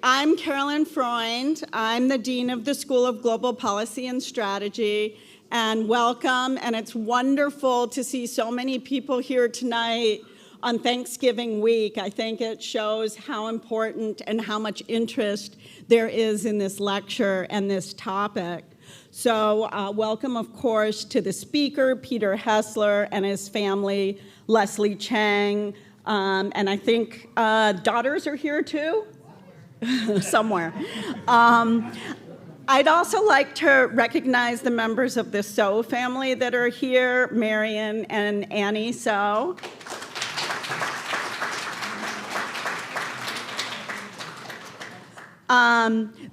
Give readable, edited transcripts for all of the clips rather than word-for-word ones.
I'm Carolyn Freund. I'm the Dean of the School of Global Policy and Strategy, and welcome, and it's wonderful to see so many people here tonight on Thanksgiving week. I think it shows how important and how much interest there is in this lecture and this topic. So welcome, of course, to the speaker, Peter Hessler, and his family, Leslie Chang, and I think daughters are here too? Somewhere. I'd also like to recognize the members of the So family that are here, Marion and Annie So.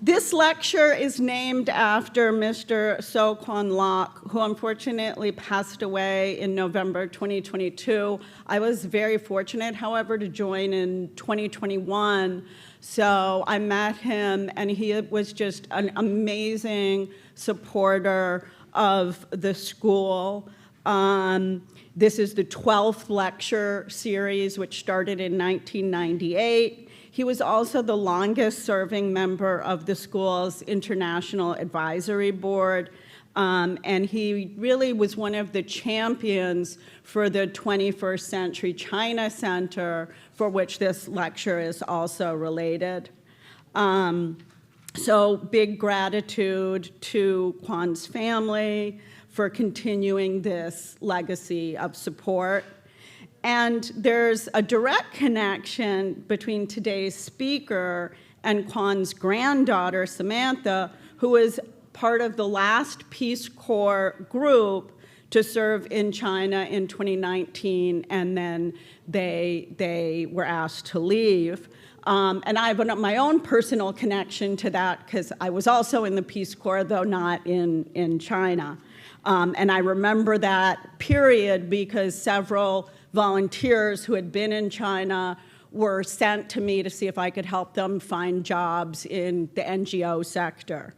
This lecture is named after Mr. So Kwan Lok, who unfortunately passed away in November 2022. I was very fortunate, however, to join in 2021. So I met him, and he was just an amazing supporter of the school. This is the 12th lecture series, which started in 1998. He was also the longest-serving member of the school's International Advisory Board, and he really was one of the champions for the 21st Century China Center, for which this lecture is also related. So big gratitude to Kwan's family for continuing this legacy of support. And there's a direct connection between today's speaker and Kwan's granddaughter, Samantha, who is part of the last Peace Corps group to serve in China in 2019, and then they were asked to leave. And I have my own personal connection to that because I was also in the Peace Corps, though not in China. And I remember that period because several volunteers who had been in China were sent to me to see if I could help them find jobs in the NGO sector.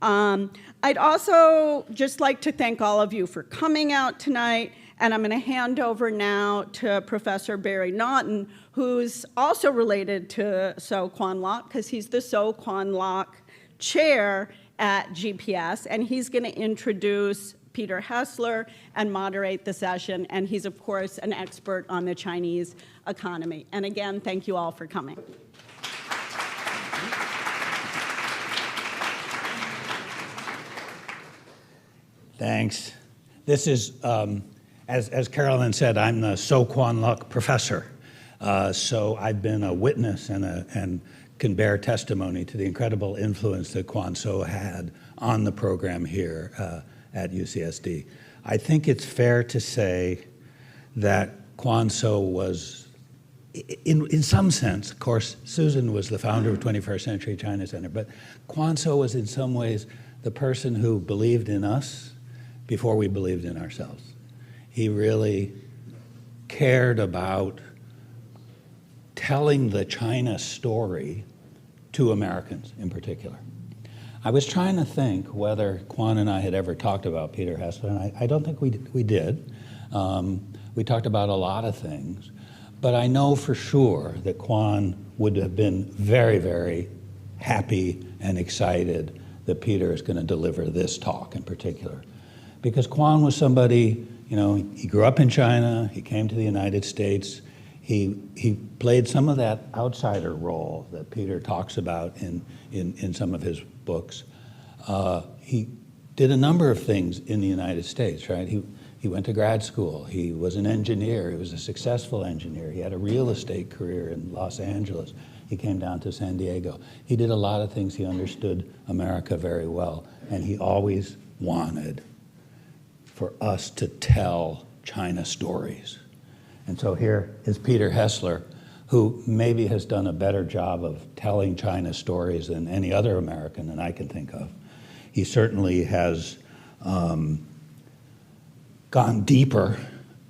I'd also just like to thank all of you for coming out tonight, and I'm going to hand over now to Professor Barry Naughton, who's also related to So Kwan Lok, because he's the So Kwan Lok chair at GPS, and he's going to introduce Peter Hessler and moderate the session, and he's, of course, an expert on the Chinese economy. And again, thank you all for coming. Thanks. This is, as Carolyn said, I'm the So Kwan Lok professor. So I've been a witness and can bear testimony to the incredible influence that Kwan So had on the program here at UCSD. I think it's fair to say that Kwan So was, in some sense, of course, Susan was the founder of 21st Century China Center, but Kwan So was in some ways the person who believed in us before we believed in ourselves. He really cared about telling the China story to Americans in particular. I was trying to think whether Kwan and I had ever talked about Peter Hessler, and I don't think we did. We talked about a lot of things, but I know for sure that Kwan would have been very, very happy and excited that Peter is going to deliver this talk in particular. Because Kwan was somebody, you know, he grew up in China, he came to the United States, he played some of that outsider role that Peter talks about in some of his books. He did a number of things in the United States, right? He went to grad school, he was an engineer, he was a successful engineer, he had a real estate career in Los Angeles, he came down to San Diego. He did a lot of things, he understood America very well, and he always wanted for us to tell China stories. And so here is Peter Hessler, who maybe has done a better job of telling China stories than any other American that I can think of. He certainly has gone deeper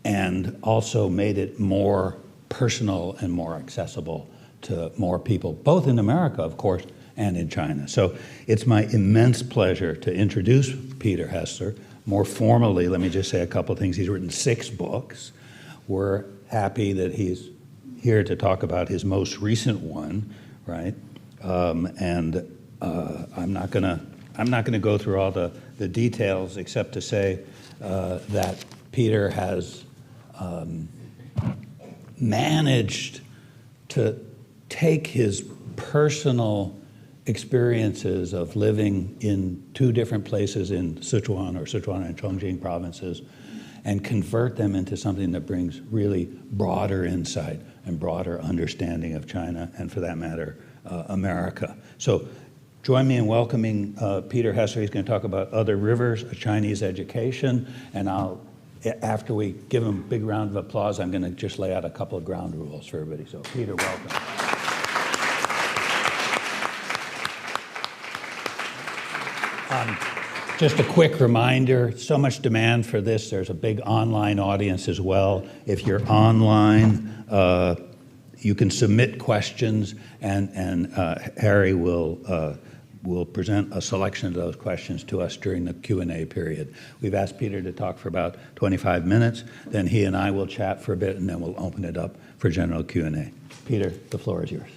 and also made it more personal and more accessible to more people, both in America, of course, and in China. So it's my immense pleasure to introduce Peter Hessler. More formally, let me just say a couple of things. He's written 6 books. We're happy that he's here to talk about his most recent one, right? I'm not gonna go through all the details except to say that Peter has managed to take his personal experiences of living in two different places in Sichuan and Chongqing provinces and convert them into something that brings really broader insight and broader understanding of China and, for that matter, America. So join me in welcoming Peter Hessler. He's going to talk about other rivers, Chinese education, and after we give him a big round of applause, I'm going to just lay out a couple of ground rules for everybody. So Peter, welcome. Just a quick reminder, so much demand for this. There's a big online audience as well. If you're online, you can submit questions, and Harry will present a selection of those questions to us during the Q&A period. We've asked Peter to talk for about 25 minutes, then he and I will chat for a bit, and then we'll open it up for general Q&A. Peter, the floor is yours.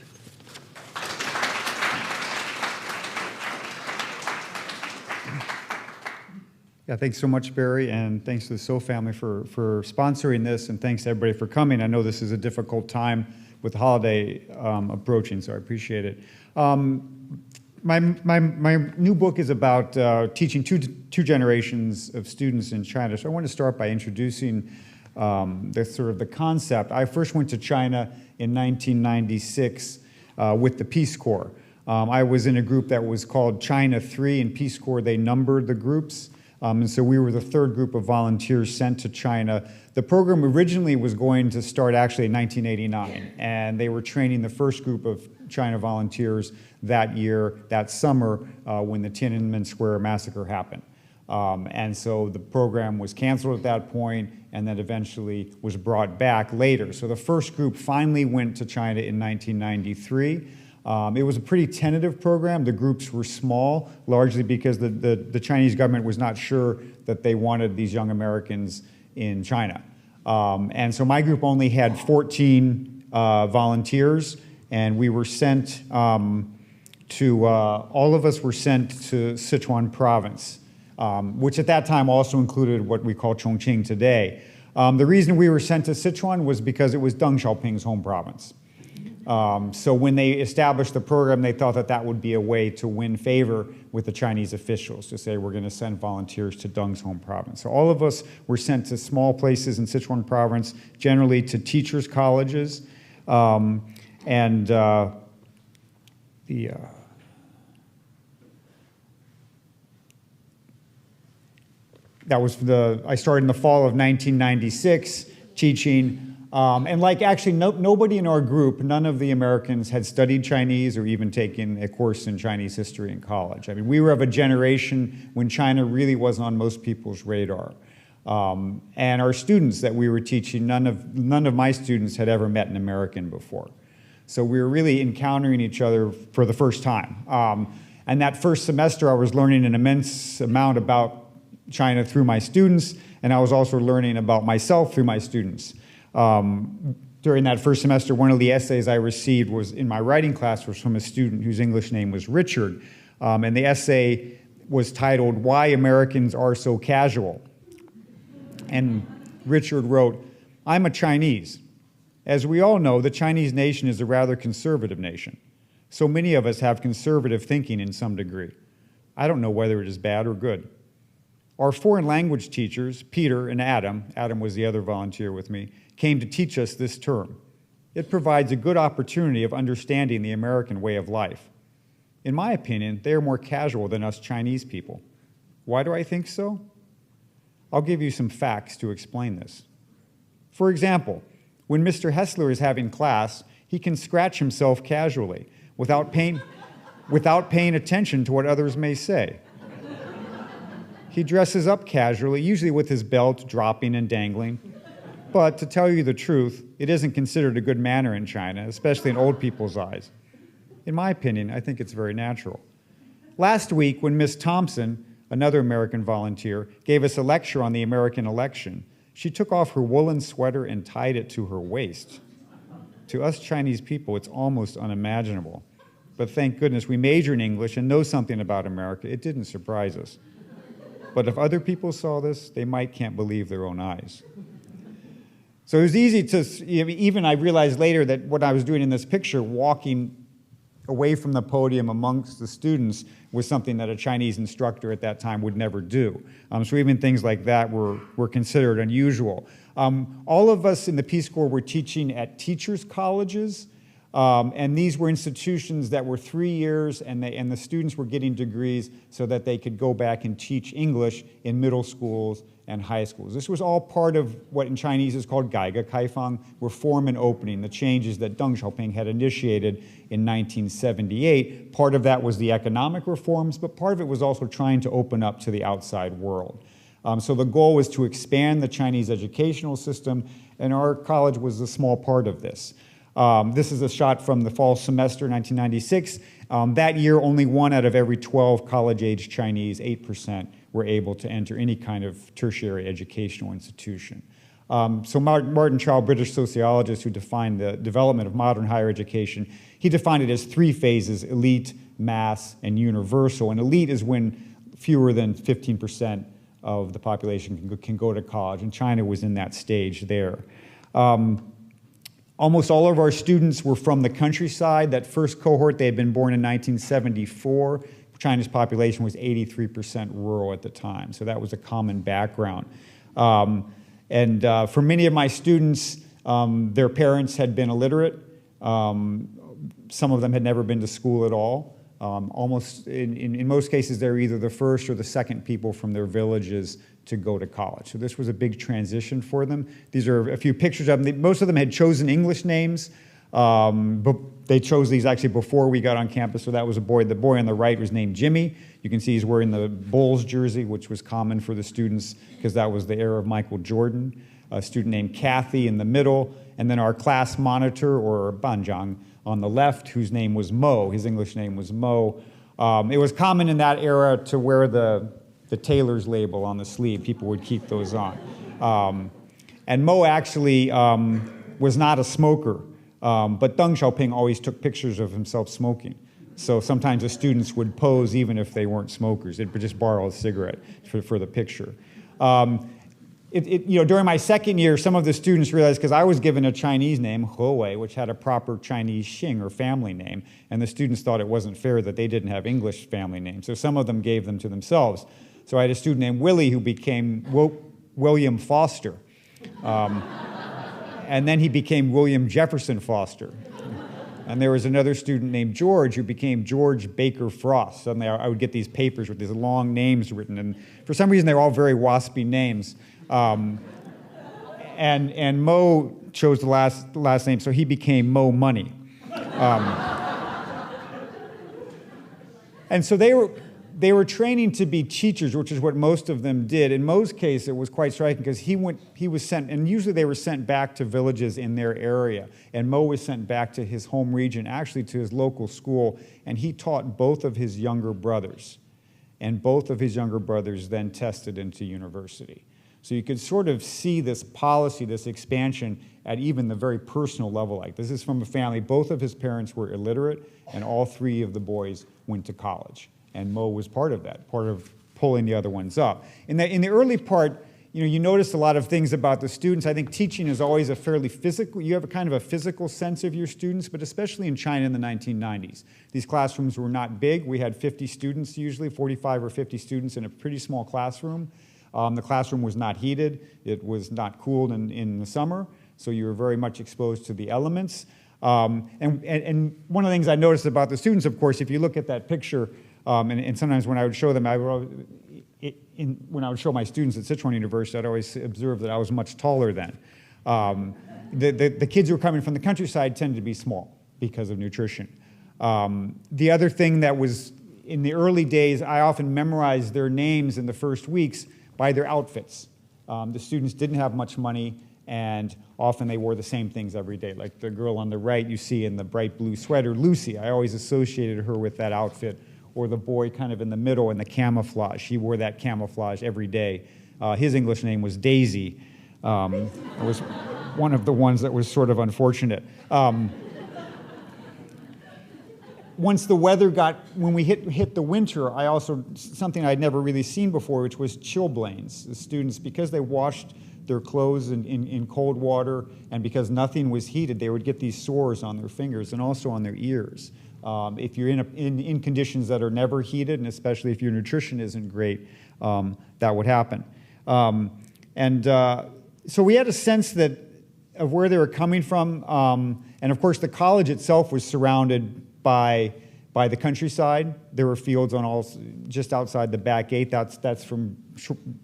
Yeah, thanks so much, Barry, and thanks to the So family for sponsoring this, and thanks to everybody for coming. I know this is a difficult time with the holiday approaching, so I appreciate it. My new book is about teaching two generations of students in China, so I want to start by introducing the concept. I first went to China in 1996 with the Peace Corps. I was in a group that was called China 3, and Peace Corps, they numbered the groups. And so we were the third group of volunteers sent to China. The program originally was going to start actually in 1989, and they were training the first group of China volunteers that year, that summer, when the Tiananmen Square massacre happened. And so the program was canceled at that point, and then eventually was brought back later. So the first group finally went to China in 1993. It was a pretty tentative program. The groups were small, largely because the Chinese government was not sure that they wanted these young Americans in China. And so my group only had 14 volunteers, and we were sent all of us were sent to Sichuan province, which at that time also included what we call Chongqing today. The reason we were sent to Sichuan was because it was Deng Xiaoping's home province. So when they established the program, they thought that that would be a way to win favor with the Chinese officials, to say we're going to send volunteers to Deng's home province. So all of us were sent to small places in Sichuan province, generally to teachers' colleges, that was I started in the fall of 1996 teaching. And like actually nobody in our group, none of the Americans had studied Chinese or even taken a course in Chinese history in college. I mean, we were of a generation when China really wasn't on most people's radar. And our students that we were teaching, none of my students had ever met an American before. So we were really encountering each other for the first time. And that first semester, I was learning an immense amount about China through my students, and I was also learning about myself through my students. During that first semester, one of the essays I received was in my writing class was from a student whose English name was Richard. And the essay was titled, "Why Americans Are So Casual." And Richard wrote, "I'm a Chinese. As we all know, the Chinese nation is a rather conservative nation. So many of us have conservative thinking in some degree. I don't know whether it is bad or good. Our foreign language teachers, Peter and Adam was the other volunteer with me, came to teach us this term. It provides a good opportunity of understanding the American way of life. In my opinion, they are more casual than us Chinese people. Why do I think so? I'll give you some facts to explain this. For example, when Mr. Hessler is having class, he can scratch himself casually without paying attention to what others may say. He dresses up casually, usually with his belt dropping and dangling. But to tell you the truth, it isn't considered a good manner in China, especially in old people's eyes. In my opinion, I think it's very natural. Last week, when Miss Thompson, another American volunteer, gave us a lecture on the American election, she took off her woolen sweater and tied it to her waist. To us Chinese people, it's almost unimaginable. but thank goodness we major in English and know something about America. It didn't surprise us. But if other people saw this, they can't believe their own eyes. So it was easy to, even I realized later that what I was doing in this picture, walking away from the podium amongst the students, was something that a Chinese instructor at that time would never do. So even things like that were considered unusual. All of us in the Peace Corps were teaching at teachers' colleges, and these were institutions that were 3 years, and the students were getting degrees so that they could go back and teach English in middle schools and high schools. This was all part of what in Chinese is called Gaiga Kaifang, reform and opening, the changes that Deng Xiaoping had initiated in 1978. Part of that was the economic reforms, but part of it was also trying to open up to the outside world. So the goal was to expand the Chinese educational system, and our college was a small part of this. This is a shot from the fall semester 1996. That year, only 1 out of every 12 college-age Chinese, 8%, were able to enter any kind of tertiary educational institution. So Martin Chow, British sociologist who defined the development of modern higher education, he defined it as 3 phases: elite, mass, and universal. And elite is when fewer than 15% of the population can go to college, and China was in that stage there. Almost all of our students were from the countryside. That first cohort, they had been born in 1974. China's population was 83% rural at the time, so that was a common background. For many of my students, their parents had been illiterate. Some of them had never been to school at all. In most cases, they're either the first or the second people from their villages to go to college. So this was a big transition for them. These are a few pictures of them. Most of them had chosen English names, but they chose these actually before we got on campus. So that was a boy. The boy on the right was named Jimmy. You can see he's wearing the Bulls jersey, which was common for the students because that was the era of Michael Jordan. A student named Kathy in the middle, and then our class monitor, or Banjiang, on the left, whose name was Mo. His English name was Mo. It was common in that era to wear the tailor's label on the sleeve. People would keep those on. And Mo actually was not a smoker, but Deng Xiaoping always took pictures of himself smoking. So sometimes the students would pose even if they weren't smokers. They'd just borrow a cigarette for the picture. During my second year, some of the students realized, because I was given a Chinese name, He, which had a proper Chinese Xing, or family name, and the students thought it wasn't fair that they didn't have English family names. So some of them gave them to themselves. So I had a student named Willie who became William Foster. And then he became William Jefferson Foster. And there was another student named George who became George Baker Frost. Suddenly I would get these papers with these long names written, and for some reason they were all very waspy names. And Mo chose the last name, so he became Mo Money. And so they were training to be teachers, which is what most of them did. In Mo's case, it was quite striking because he was sent, and usually they were sent back to villages in their area. And Mo was sent back to his home region, actually to his local school, and he taught both of his younger brothers. And both of his younger brothers then tested into university. So you could sort of see this policy, this expansion at even the very personal level. Like, this is from a family, both of his parents were illiterate, and all 3 of the boys went to college. And Mo was part of that, part of pulling the other ones up. In the early part, you notice a lot of things about the students. I think teaching is always a fairly physical, you have a kind of a physical sense of your students, but especially in China in the 1990s. These classrooms were not big. We had 50 students usually, 45 or 50 students in a pretty small classroom. The classroom was not heated. It was not cooled in the summer, so you were very much exposed to the elements. And one of the things I noticed about the students, of course, if you look at that picture, and sometimes when I would show them, when I would show my students at Sichuan University, I'd always observe that I was much taller then. The kids who were coming from the countryside tended to be small because of nutrition. The other thing that was, in the early days, I often memorized their names in the first weeks by their outfits. The students didn't have much money, and often they wore the same things every day. Like the girl on the right you see in the bright blue sweater, Lucy. I always associated her with that outfit. Or the boy kind of in the middle in the camouflage. He wore that camouflage every day. His English name was Daisy. It was one of the ones that was sort of unfortunate. once the weather when we hit the winter, something I'd never really seen before, which was chilblains. The students, because they washed their clothes in cold water, and because nothing was heated, they would get these sores on their fingers and also on their ears. If you're in conditions that are never heated, and especially if your nutrition isn't great, that would happen. So we had a sense of where they were coming from, and of course the college itself was surrounded by the countryside. There were fields just outside the back gate. That's from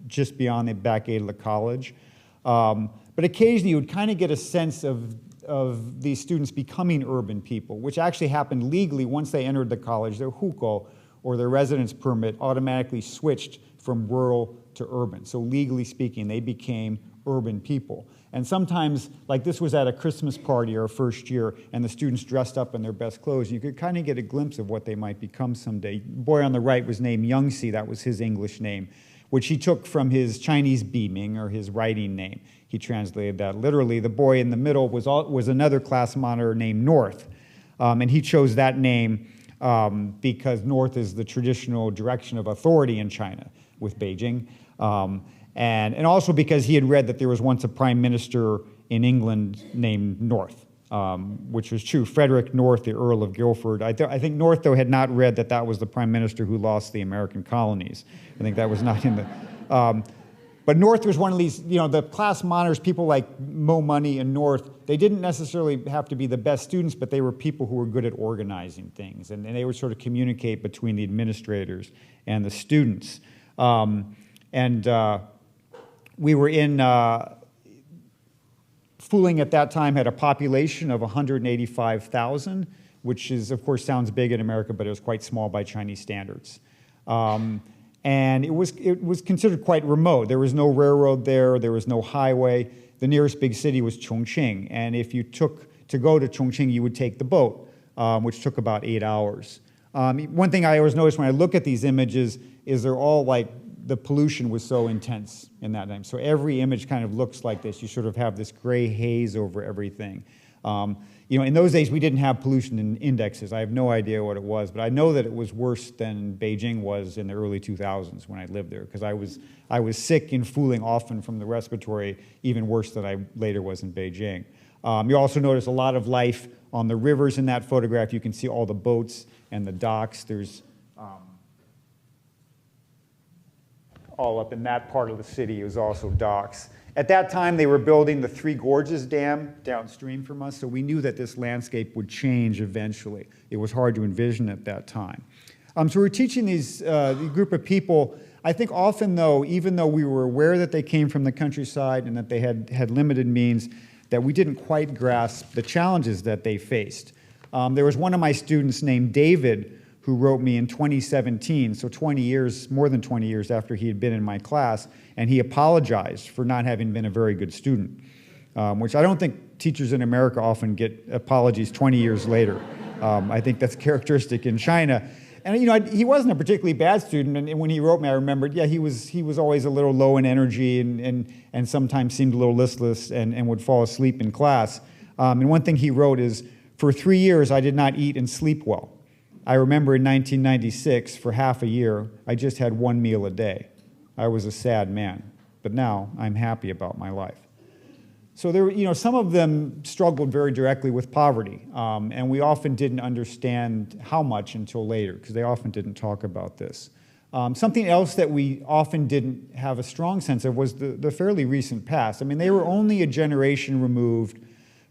just beyond the back gate of the college. But occasionally you would kind of get a sense of these students becoming urban people, which actually happened legally once they entered the college. Their hukou, or their residence permit, automatically switched from rural to urban. So legally speaking, they became urban people. And sometimes, like this was at a Christmas party our first year, and the students dressed up in their best clothes. You could kind of get a glimpse of what they might become someday. The boy on the right was named Yangtze, that was his English name, which he took from his Chinese beaming, or his writing name. He translated that literally. The boy in the middle was another class monitor named North, and he chose that name because North is the traditional direction of authority in China with Beijing. And also because he had read that there was once a prime minister in England named North, which was true. Frederick North, the Earl of Guildford. I think North, though, had not read that was the prime minister who lost the American colonies. I think that was not in the... But North was one of these, the class monitors, people like Mo Money and North, they didn't necessarily have to be the best students, but they were people who were good at organizing things, and they would sort of communicate between the administrators and the students. We were in Fuling at that time had a population of 185,000, which is, of course, sounds big in America, but it was quite small by Chinese standards. And it was considered quite remote. There was no railroad there. There was no highway. The nearest big city was Chongqing, and if you to go to Chongqing, you would take the boat, which took about 8 hours. One thing I always notice when I look at these images is they're all like, the pollution was so intense in that time. So every image kind of looks like this. You sort of have this gray haze over everything. In those days, we didn't have pollution indexes. I have no idea what it was, but I know that it was worse than Beijing was in the early 2000s when I lived there, because I was sick in Fuling often from the respiratory, even worse than I later was in Beijing. You also notice a lot of life on the rivers in that photograph. You can see all the boats and the docks. There's all up in that part of the city. It was also docks. At that time, they were building the Three Gorges Dam downstream from us, so we knew that this landscape would change eventually. It was hard to envision at that time. So we're teaching these group of people, I think often though, even though we were aware that they came from the countryside and that they had limited means, that we didn't quite grasp the challenges that they faced. There was one of my students named David who wrote me in 2017, so more than 20 years after he had been in my class, and he apologized for not having been a very good student, which I don't think teachers in America often get apologies 20 years later. I think that's characteristic in China. And he wasn't a particularly bad student, and when he wrote me, I remembered, he was always a little low in energy and sometimes seemed a little listless and would fall asleep in class. And one thing he wrote is, "For 3 years, I did not eat and sleep well. I remember in 1996, for half a year, I just had 1 meal a day. I was a sad man, but now I'm happy about my life." So there, some of them struggled very directly with poverty, and we often didn't understand how much until later, because they often didn't talk about this. Something else that we often didn't have a strong sense of was the fairly recent past. I mean, they were only a generation removed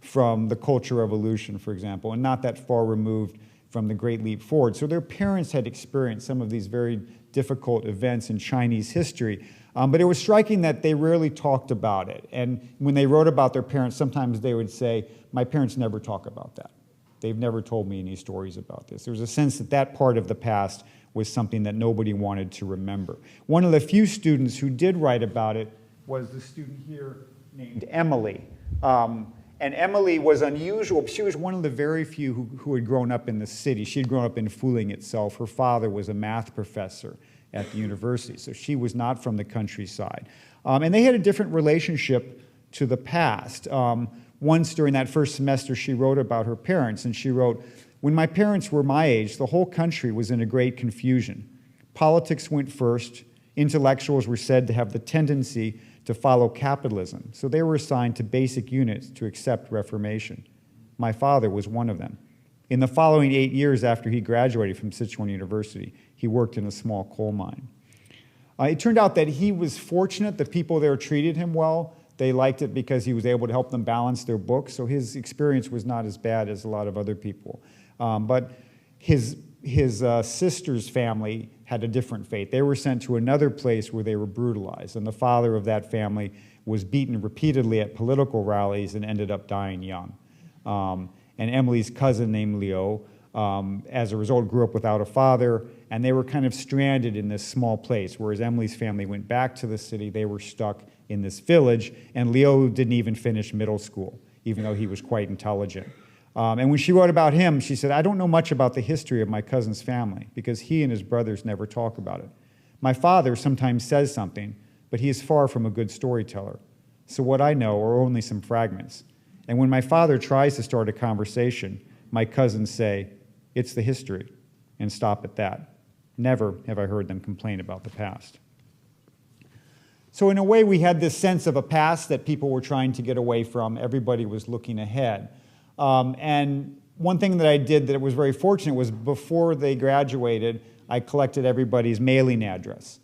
from the Cultural Revolution, for example, and not that far removed from the Great Leap Forward. So their parents had experienced some of these very difficult events in Chinese history. But it was striking that they rarely talked about it. And when they wrote about their parents, sometimes they would say, "My parents never talk about that. They've never told me any stories about this." There was a sense that that part of the past was something that nobody wanted to remember. One of the few students who did write about it was the student here named Emily. And Emily was unusual. She was one of the very few who had grown up in the city. She had grown up in Fuling itself. Her father was a math professor at the university, so she was not from the countryside. And they had a different relationship to the past. Once during that first semester, she wrote about her parents, and she wrote, When my parents were my age, the whole country was in a great confusion. Politics went first. Intellectuals were said to have the tendency to follow capitalism, so they were assigned to basic units to accept reformation. My father was one of them. In the following 8 years after he graduated from Sichuan University, he worked in a small coal mine. It turned out that he was fortunate. The people there treated him well. They liked it because he was able to help them balance their books, so his experience was not as bad as a lot of other people. But his sister's family had a different fate. They were sent to another place where they were brutalized, and the father of that family was beaten repeatedly at political rallies and ended up dying young. And Emily's cousin named Leo, as a result, grew up without a father, and they were kind of stranded in this small place. Whereas Emily's family went back to the city, they were stuck in this village, and Leo didn't even finish middle school, even though he was quite intelligent. And when she wrote about him, she said, "I don't know much about the history of my cousin's family because he and his brothers never talk about it. My father sometimes says something, but he is far from a good storyteller. So what I know are only some fragments. And when my father tries to start a conversation, my cousins say, 'It's the history,' and stop at that. Never have I heard them complain about the past." So in a way, we had this sense of a past that people were trying to get away from. Everybody was looking ahead. And one thing that I did that was very fortunate was before they graduated, I collected everybody's mailing address.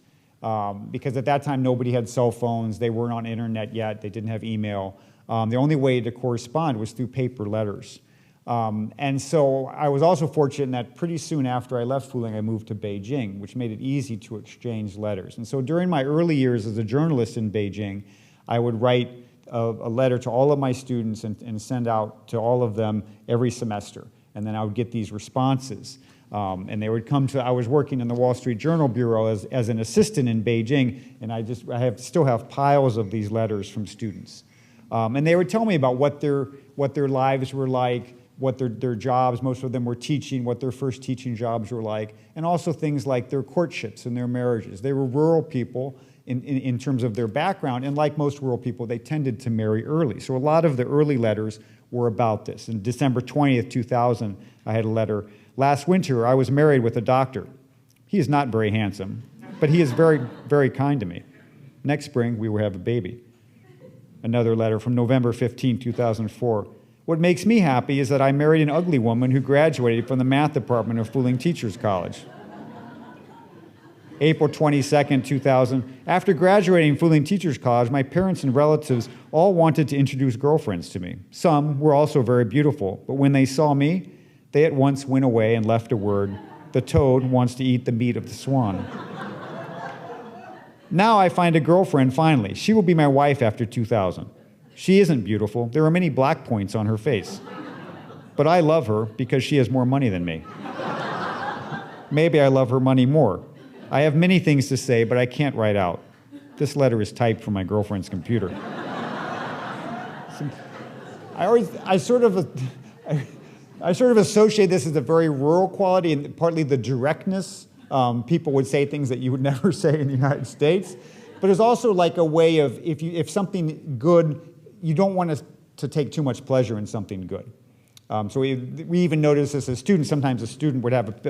Because at that time, nobody had cell phones. They weren't on internet yet. They didn't have email. The only way to correspond was through paper letters. And so I was also fortunate that pretty soon after I left Fuling, I moved to Beijing, which made it easy to exchange letters. And so during my early years as a journalist in Beijing, I would write a letter to all of my students and send out to all of them every semester. And then I would get these responses. And they would come to, I was working in the Wall Street Journal Bureau as an assistant in Beijing, and I still have piles of these letters from students. And they would tell me about what their lives were like, what their jobs, most of them were teaching, what their first teaching jobs were like, and also things like their courtships and their marriages. They were rural people in terms of their background, and like most rural people, they tended to marry early. So a lot of the early letters were about this. On December 20th, 2000, I had a letter. "Last winter, I was married with a doctor. He is not very handsome, but he is very, very kind to me. Next spring, we will have a baby." Another letter from November 15, 2004. "What makes me happy is that I married an ugly woman who graduated from the math department of Fuling Teachers College." April 22nd, 2000. "After graduating Fuling Teachers College, my parents and relatives all wanted to introduce girlfriends to me. Some were also very beautiful, but when they saw me, they at once went away and left a word, 'The toad wants to eat the meat of the swan.' Now I find a girlfriend finally. She will be my wife after 2000. She isn't beautiful. There are many black points on her face. But I love her because she has more money than me. Maybe I love her money more. I have many things to say, but I can't write out. This letter is typed from my girlfriend's computer." I sort of associate this as a very rural quality and partly the directness. People would say things that you would never say in the United States. But it's also like a way of, if something good, you don't want to take too much pleasure in something good. So we even noticed this as students. Sometimes a student would have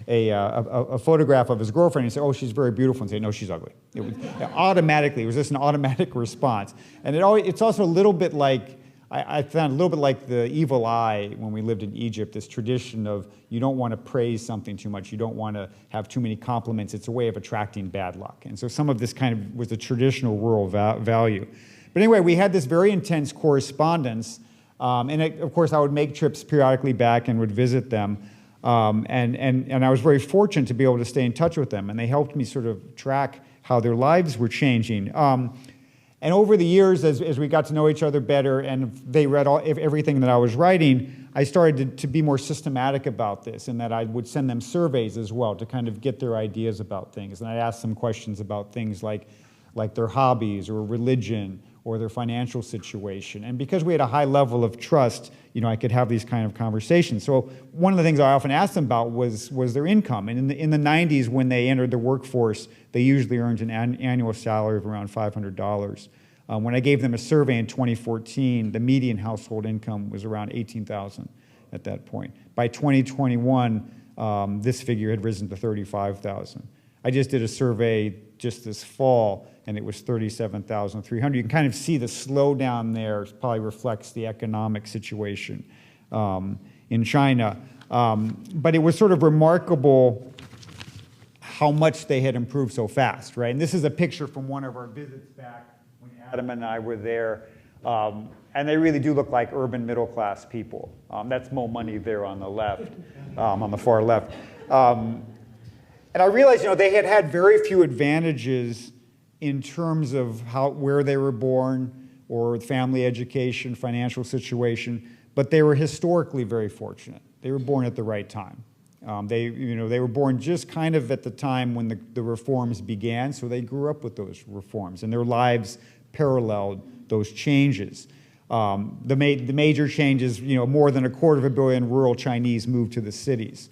a photograph of his girlfriend and say, "Oh, she's very beautiful," and say, "No, she's ugly." It was just an automatic response. And it's also a little bit like, I found a little bit like the evil eye when we lived in Egypt, this tradition of you don't want to praise something too much. You don't want to have too many compliments. It's a way of attracting bad luck. And so some of this kind of was a traditional rural value. But anyway, we had this very intense correspondence. Of course, I would make trips periodically back and would visit them. And I was very fortunate to be able to stay in touch with them. And they helped me sort of track how their lives were changing. And over the years, as we got to know each other better and they read everything that I was writing, I started to be more systematic about this, and that I would send them surveys as well to kind of get their ideas about things. And I'd ask them questions about things like their hobbies or religion or their financial situation. And because we had a high level of trust, I could have these kind of conversations. So one of the things I often asked them about was their income. And in the 90s, when they entered the workforce, they usually earned an annual salary of around $500. When I gave them a survey in 2014, the median household income was around $18,000. at that point. By 2021, this figure had risen to 35,000. I just did a survey just this fall, and it was 37,300. You can kind of see the slowdown there. It probably reflects the economic situation in China. But it was sort of remarkable how much they had improved so fast, right? And this is a picture from one of our visits back when Adam and I were there. And they really do look like urban middle-class people. That's Mo Money there on the left, on the far left. And I realized, they had had very few advantages in terms of where they were born or family education, financial situation, but they were historically very fortunate. They were born at the right time. They were born just kind of at the time when the reforms began, so they grew up with those reforms, and their lives paralleled those changes. The major changes, more than 250 million rural Chinese moved to the cities.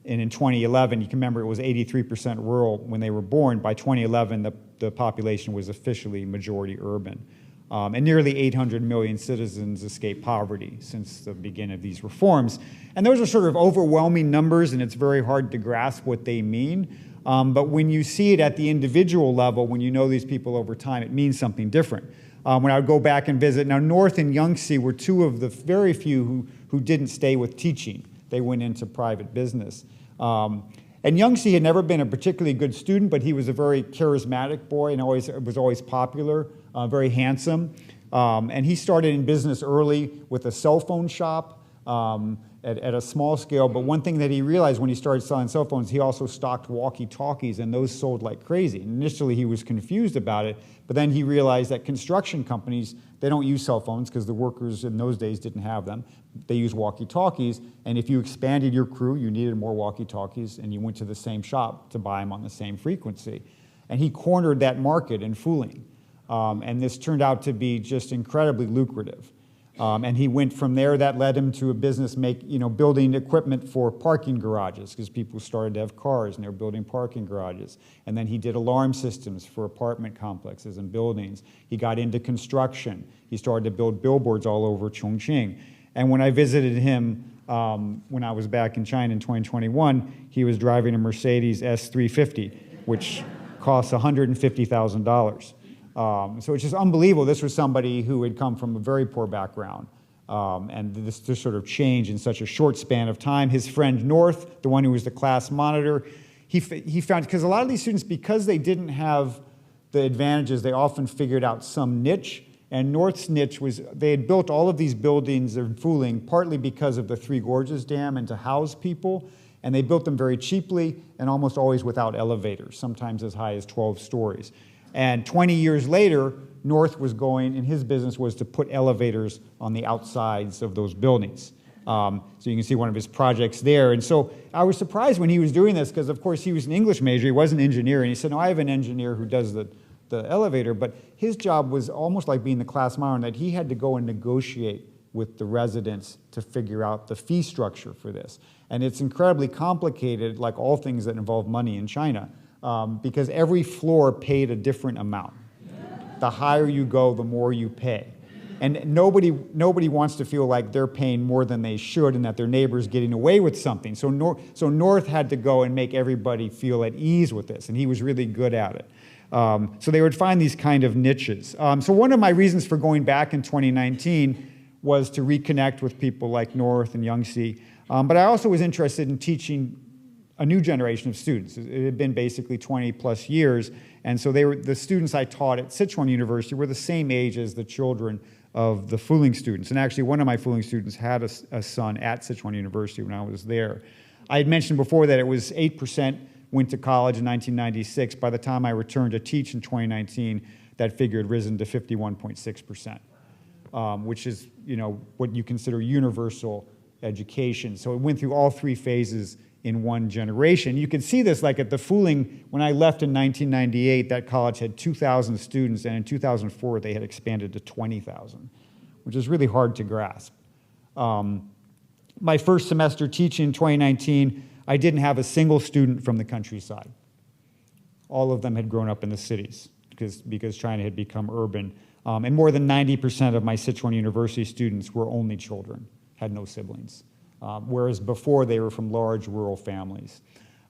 And in 2011, you can remember it was 83% rural when they were born. By 2011, the population was officially majority urban. And nearly 800 million citizens escaped poverty since the beginning of these reforms. And those are sort of overwhelming numbers, and it's very hard to grasp what they mean. But when you see it at the individual level, when you know these people over time, it means something different. When I would go back and visit, now North and Yangtze were two of the very few who didn't stay with teaching. They went into private business. And Yangtze had never been a particularly good student, but he was a very charismatic boy and was always popular, very handsome. And he started in business early with a cell phone shop at a small scale. But one thing that he realized when he started selling cell phones, he also stocked walkie-talkies, and those sold like crazy. Initially, he was confused about it, but then he realized that construction companies, they don't use cell phones because the workers in those days didn't have them. They use walkie-talkies, and if you expanded your crew, you needed more walkie-talkies, and you went to the same shop to buy them on the same frequency. And he cornered that market in Fuling, and this turned out to be just incredibly lucrative. And he went from there. That led him to a business building equipment for parking garages, because people started to have cars and they were building parking garages. And then he did alarm systems for apartment complexes and buildings. He got into construction. He started to build billboards all over Chongqing. And when I visited him when I was back in China in 2021, he was driving a Mercedes S350, which costs $150,000. So it's just unbelievable. This was somebody who had come from a very poor background, and this sort of change in such a short span of time. His friend North, the one who was the class monitor, he found, because a lot of these students, because they didn't have the advantages, they often figured out some niche, and North's niche was they had built all of these buildings in Fuling partly because of the Three Gorges Dam and to house people, and they built them very cheaply and almost always without elevators, sometimes as high as 12 stories. And 20 years later, North was going, and his business was to put elevators on the outsides of those buildings. So you can see one of his projects there. And so I was surprised when he was doing this, because of course he was an English major, he wasn't an engineer, and he said, no, I have an engineer who does the elevator, but his job was almost like being the class monitor, that he had to go and negotiate with the residents to figure out the fee structure for this. And it's incredibly complicated, like all things that involve money in China. Because every floor paid a different amount. The higher you go, the more you pay. And nobody wants to feel like they're paying more than they should and that their neighbor's getting away with something. So North had to go and make everybody feel at ease with this, and he was really good at it. So they would find these kind of niches. So one of my reasons for going back in 2019 was to reconnect with people like North and Yangtze. But I also was interested in teaching a new generation of students. It had been basically 20 plus years, and so the students I taught at Sichuan University were the same age as the children of the Fuling students. And actually one of my Fuling students had a son at Sichuan University when I was there. I had mentioned before that it was 8% went to college in 1996. By the time I returned to teach in 2019, that figure had risen to 51.6%, which is what you consider universal education. So it went through all three phases in one generation. You can see this like at the Fuling, when I left in 1998, that college had 2,000 students, and in 2004 they had expanded to 20,000, which is really hard to grasp. My first semester teaching in 2019, I didn't have a single student from the countryside. All of them had grown up in the cities because China had become urban. And more than 90% of my Sichuan University students were only children. had no siblings, whereas before they were from large rural families.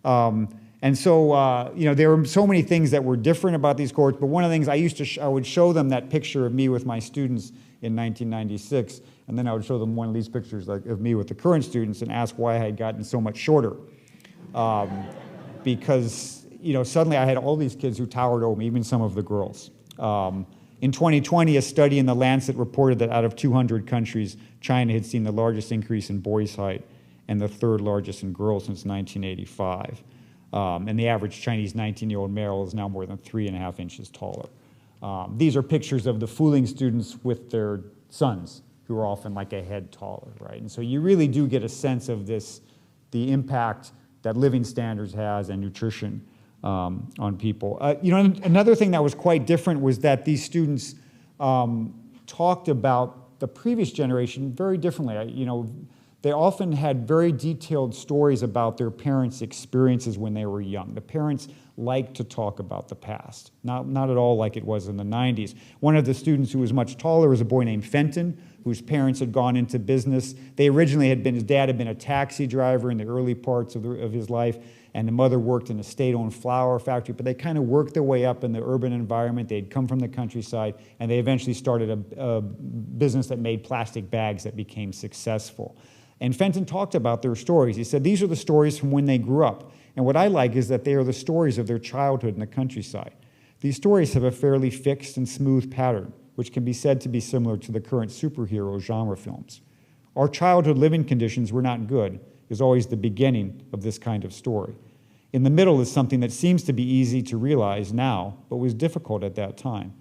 And so, there were so many things that were different about these cohorts, but one of the things I would show them that picture of me with my students in 1996, and then I would show them one of these pictures of me with the current students and ask why I had gotten so much shorter. Because, suddenly I had all these kids who towered over me, even some of the girls. In 2020, a study in The Lancet reported that out of 200 countries, China had seen the largest increase in boys' height and the third largest in girls since 1985. And the average Chinese 19-year-old male is now more than 3.5 inches taller. These are pictures of the Fuling students with their sons, who are often like a head taller, right? And so you really do get a sense of the impact that living standards has and nutrition on people. Another thing that was quite different was that these students talked about the previous generation very differently. They often had very detailed stories about their parents' experiences when they were young. The parents liked to talk about the past, not at all like it was in the 90s. One of the students who was much taller was a boy named Fenton, whose parents had gone into business. They originally his dad had been a taxi driver in the early parts of his life, and the mother worked in a state-owned flour factory, but they kind of worked their way up in the urban environment. They'd come from the countryside, and they eventually started a business that made plastic bags that became successful. And Fenton talked about their stories. He said, these are the stories from when they grew up. And what I like is that they are the stories of their childhood in the countryside. These stories have a fairly fixed and smooth pattern, which can be said to be similar to the current superhero genre films. Our childhood living conditions were not good is always the beginning of this kind of story. In the middle is something that seems to be easy to realize now, but was difficult at that time.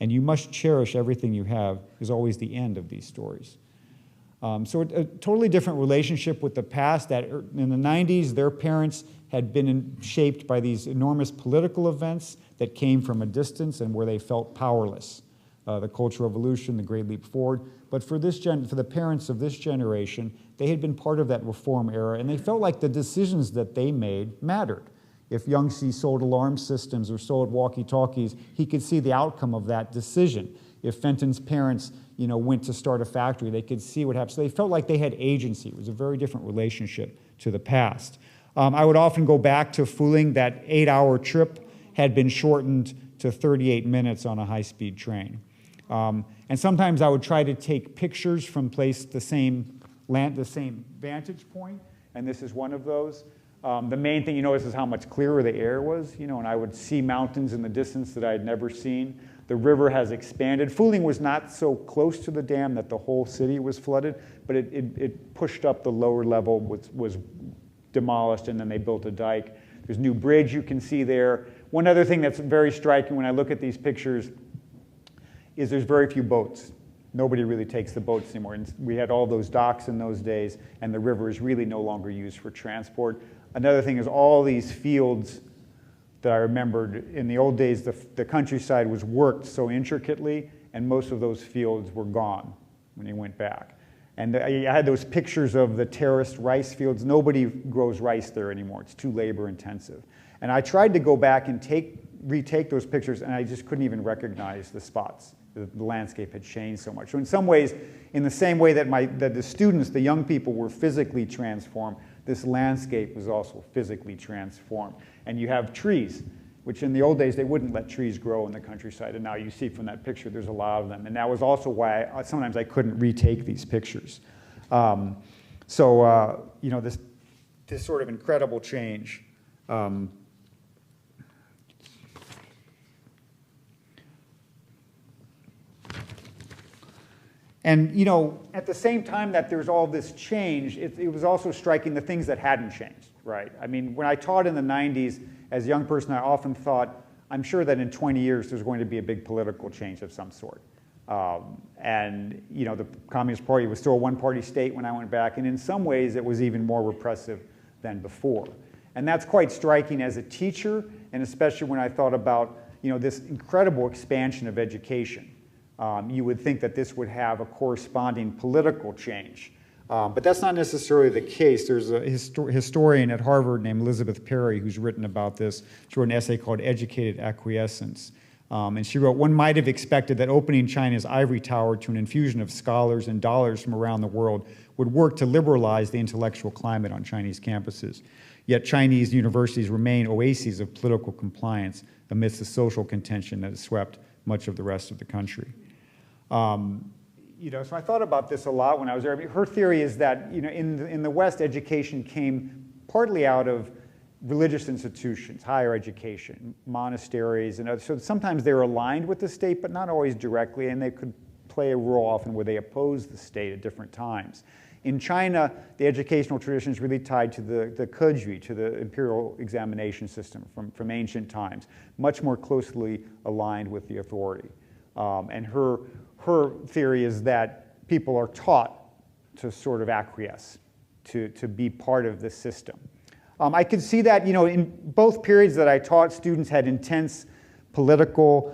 And you must cherish everything you have is always the end of these stories. So a totally different relationship with the past. That in the 90s, their parents had been shaped by these enormous political events that came from a distance and where they felt powerless. The Cultural Revolution, the Great Leap Forward. But for the parents of this generation, they had been part of that reform era, and they felt like the decisions that they made mattered. If Yangtze sold alarm systems or sold walkie-talkies, he could see the outcome of that decision. If Fenton's parents went to start a factory, they could see what happened. So they felt like they had agency. It was a very different relationship to the past. I would often go back to Fuling. That 8-hour trip had been shortened to 38 minutes on a high-speed train. And sometimes I would try to take pictures from the same vantage point, and this is one of those. The main thing you notice is how much clearer the air was, and I would see mountains in the distance that I had never seen. The river has expanded. Fuling was not so close to the dam that the whole city was flooded, but it pushed up the lower level, was demolished, and then they built a dike. There's a new bridge you can see there. One other thing that's very striking when I look at these pictures is there's very few boats. Nobody really takes the boats anymore. And we had all those docks in those days, and the river is really no longer used for transport. Another thing is all these fields that I remembered in the old days, the countryside was worked so intricately, and most of those fields were gone when you went back. And I had those pictures of the terraced rice fields. Nobody grows rice there anymore. It's too labor intensive. And I tried to go back and retake those pictures, and I just couldn't even recognize the spots. The landscape had changed so much. So in some ways, in the same way that the students, the young people, were physically transformed, this landscape was also physically transformed. And you have trees, which in the old days, they wouldn't let trees grow in the countryside. And now you see from that picture, there's a lot of them. And that was also why sometimes I couldn't retake these pictures. This sort of incredible change. And, at the same time that there's all this change, it was also striking the things that hadn't changed, right? I mean, when I taught in the 90s, as a young person, I often thought, I'm sure that in 20 years there's going to be a big political change of some sort. The Communist Party was still a one-party state when I went back, and in some ways it was even more repressive than before. And that's quite striking as a teacher, and especially when I thought about, this incredible expansion of education. You would think that this would have a corresponding political change. But that's not necessarily the case. There's a historian at Harvard named Elizabeth Perry who's written about this. She wrote an essay called Educated Acquiescence. And she wrote, "One might have expected that opening China's ivory tower to an infusion of scholars and dollars from around the world would work to liberalize the intellectual climate on Chinese campuses. Yet Chinese universities remain oases of political compliance amidst the social contention that has swept much of the rest of the country." So I thought about this a lot when I was there. I mean, her theory is that in the West, education came partly out of religious institutions, higher education, monasteries, and others. So sometimes they're aligned with the state, but not always directly, and they could play a role often where they oppose the state at different times. In China, the educational tradition is really tied to the Kejui, to the imperial examination system from ancient times, much more closely aligned with the authority. And her theory is that people are taught to sort of acquiesce, to be part of the system. I could see that, in both periods that I taught, students had intense political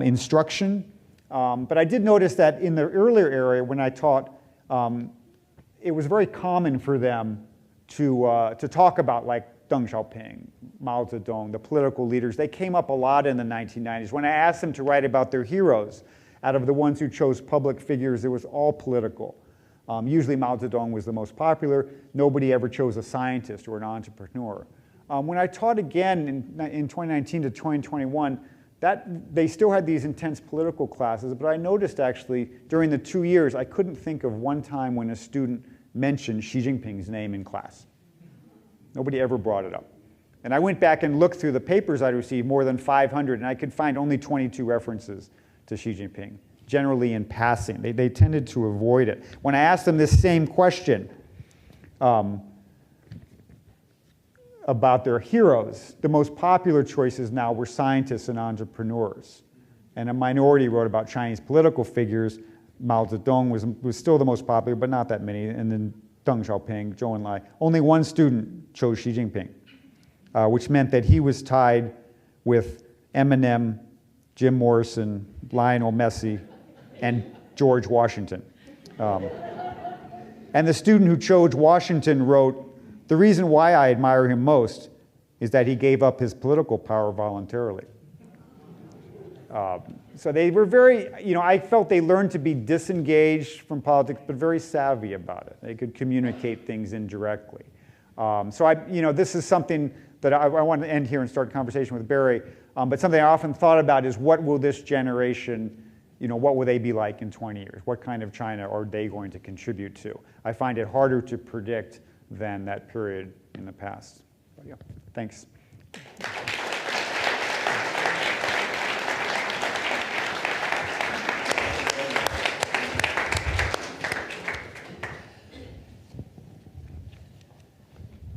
instruction. But I did notice that in the earlier area when I taught, it was very common for them to talk about like Deng Xiaoping, Mao Zedong, the political leaders. They came up a lot in the 1990s. When I asked them to write about their heroes, out of the ones who chose public figures, it was all political. Usually Mao Zedong was the most popular. Nobody ever chose a scientist or an entrepreneur. When I taught again in 2019 to 2021, they still had these intense political classes, but I noticed actually during the 2 years, I couldn't think of one time when a student mentioned Xi Jinping's name in class. Nobody ever brought it up. And I went back and looked through the papers I'd received, more than 500, and I could find only 22 references to Xi Jinping, generally in passing. They tended to avoid it. When I asked them this same question about their heroes, the most popular choices now were scientists and entrepreneurs. And a minority wrote about Chinese political figures. Mao Zedong was still the most popular, but not that many. And then Deng Xiaoping, Zhou Enlai. Only one student chose Xi Jinping, which meant that he was tied with Eminem, Jim Morrison, Lionel Messi, and George Washington. And the student who chose Washington wrote, "The reason why I admire him most is that he gave up his political power voluntarily." So they were very, I felt they learned to be disengaged from politics, but very savvy about it. They could communicate things indirectly. This is something that I want to end here and start a conversation with Barry, but something I often thought about is what will this generation, what will they be like in 20 years? What kind of China are they going to contribute to? I find it harder to predict than that period in the past. But yeah, thanks.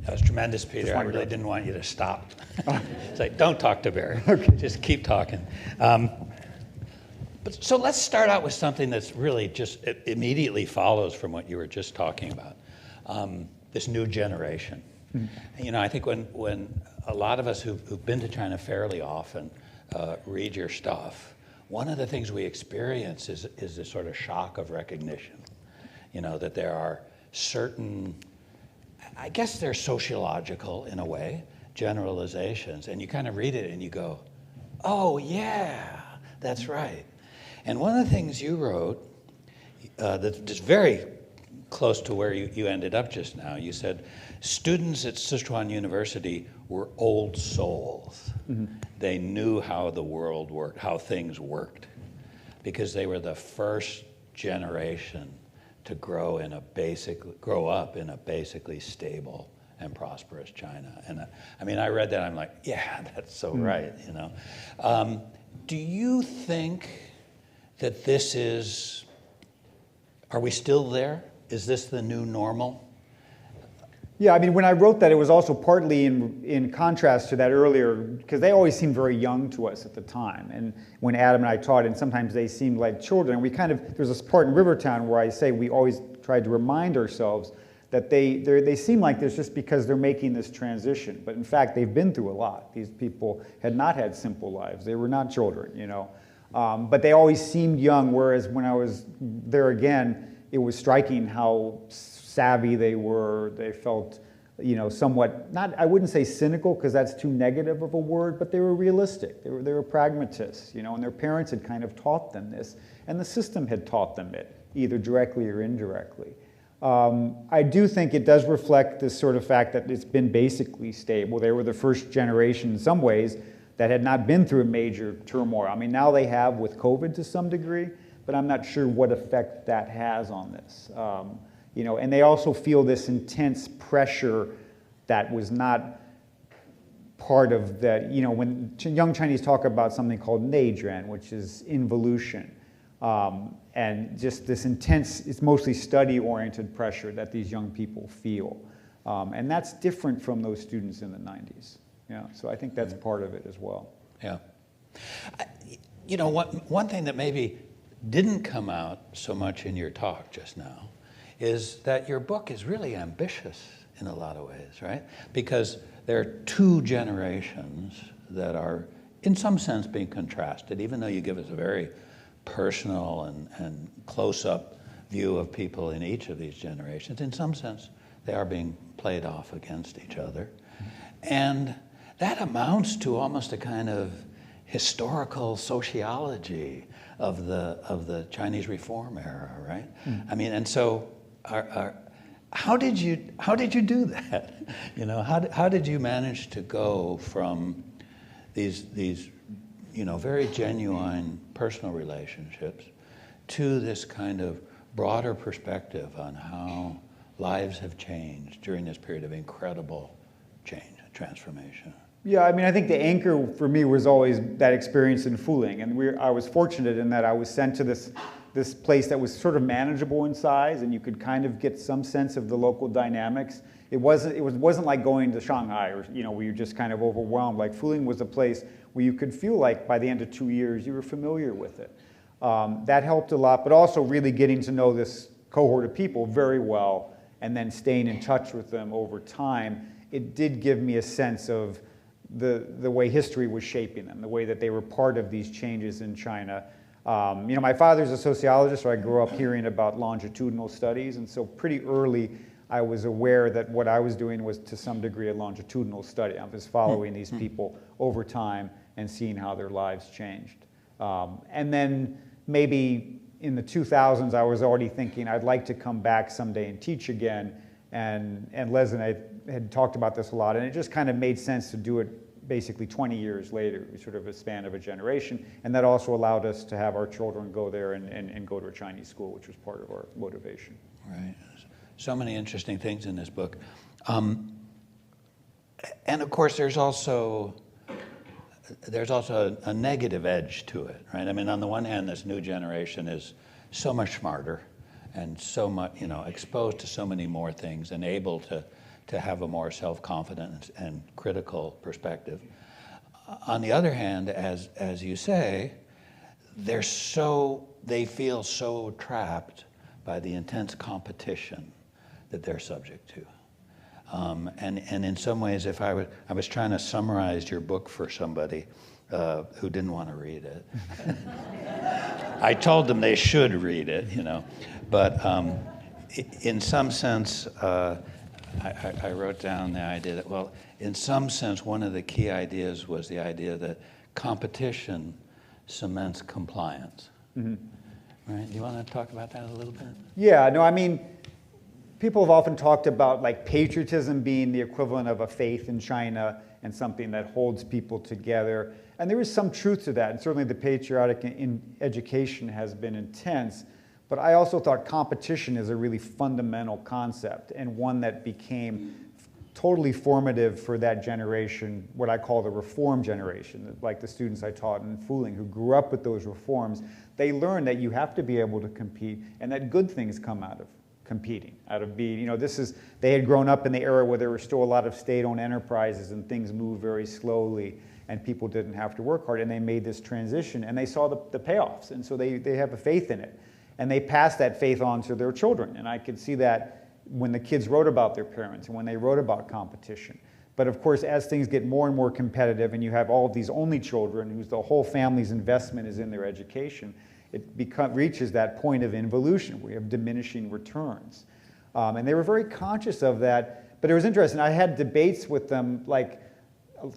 That was tremendous, Peter. I really didn't want you to stop. It's like, don't talk to Barry. Okay. Just keep talking. So let's start out with something that's really just immediately follows from what you were just talking about. This new generation. Mm-hmm. I think when a lot of us who've been to China fairly often read your stuff, one of the things we experience is this sort of shock of recognition. That there are certain, I guess they're sociological in a way, generalizations, and you kind of read it and you go, oh yeah, that's right. And one of the things you wrote that's just very close to where you ended up just now, you said, students at Sichuan University were old souls. Mm-hmm. They knew how the world worked, how things worked, because they were the first generation to grow up in a basically stable and prosperous China. And I read that, I'm like, yeah, that's so right, Do you think that this is, are we still there? Is this the new normal? Yeah, when I wrote that, it was also partly in contrast to that earlier, because they always seemed very young to us at the time. And when Adam and I taught, and sometimes they seemed like children, there's this part in Rivertown where I say we always tried to remind ourselves that they seem like this just because they're making this transition. But in fact, they've been through a lot. These people had not had simple lives. They were not children, But they always seemed young, whereas when I was there again, it was striking how savvy they were. They felt somewhat, not, I wouldn't say cynical because that's too negative of a word, but they were realistic. They were pragmatists, and their parents had kind of taught them this, and the system had taught them it, either directly or indirectly. I do think it does reflect this sort of fact that it's been basically stable. They were the first generation in some ways that had not been through a major turmoil. I mean, now they have with COVID to some degree, but I'm not sure what effect that has on this. And they also feel this intense pressure that was not part of that. When young Chinese talk about something called neizhuan, which is involution, and just this intense, it's mostly study-oriented pressure that these young people feel. And that's different from those students in the 90s. So I think that's part of it as well. Yeah. One thing that maybe didn't come out so much in your talk just now is that your book is really ambitious in a lot of ways, right? Because there are two generations that are, in some sense, being contrasted, even though you give us a very personal and close-up view of people in each of these generations. In some sense, they are being played off against each other. And that amounts to almost a kind of historical sociology of the Chinese Reform era, right? I mean, and so how did you do that? How did you manage to go from these very genuine personal relationships to this kind of broader perspective on how lives have changed during this period of incredible change, transformation? Yeah, I mean, I think the anchor for me was always that experience in Fuling, and I was fortunate in that I was sent to this place that was sort of manageable in size, and you could kind of get some sense of the local dynamics. It wasn't like going to Shanghai, or where you're just kind of overwhelmed. Like Fuling was a place where you could feel like by the end of 2 years you were familiar with it. That helped a lot, but also really getting to know this cohort of people very well, and then staying in touch with them over time. It did give me a sense of the way history was shaping them, the way that they were part of these changes in China. My father's a sociologist, so I grew up hearing about longitudinal studies, and so pretty early I was aware that what I was doing was to some degree a longitudinal study. I was following these people over time and seeing how their lives changed. And then maybe in the 2000s I was already thinking I'd like to come back someday and teach again, and Les and I had talked about this a lot, and it just kind of made sense to do it basically 20 years later, sort of a span of a generation, and that also allowed us to have our children go there and go to a Chinese school, which was part of our motivation. Right. So many interesting things in this book. And of course, there's also a negative edge to it, right? I mean, on the one hand, this new generation is so much smarter and so much, exposed to so many more things and able to have a more self-confident and critical perspective. On the other hand, as you say, they feel so trapped by the intense competition that they're subject to. And in some ways, if I was trying to summarize your book for somebody who didn't want to read it, I told them they should read it, But in some sense, I wrote down the idea that, well, in some sense, one of the key ideas was the idea that competition cements compliance. Mm-hmm. Right? You want to talk about that a little bit? Yeah, no, I mean, people have often talked about like patriotism being the equivalent of a faith in China and something that holds people together. And there is some truth to that, and certainly the patriotic in education has been intense. But I also thought competition is a really fundamental concept, and one that became totally formative for that generation, what I call the reform generation, like the students I taught in Fuling who grew up with those reforms. They learned that you have to be able to compete, and that good things come out of competing, out of being, they had grown up in the era where there were still a lot of state-owned enterprises and things moved very slowly and people didn't have to work hard, and they made this transition and they saw the payoffs, and so they have a faith in it. And they passed that faith on to their children. And I could see that when the kids wrote about their parents and when they wrote about competition. But of course, as things get more and more competitive and you have all of these only children whose the whole family's investment is in their education, it reaches that point of involution where you have diminishing returns. And they were very conscious of that, But it was interesting. I had debates with them, like,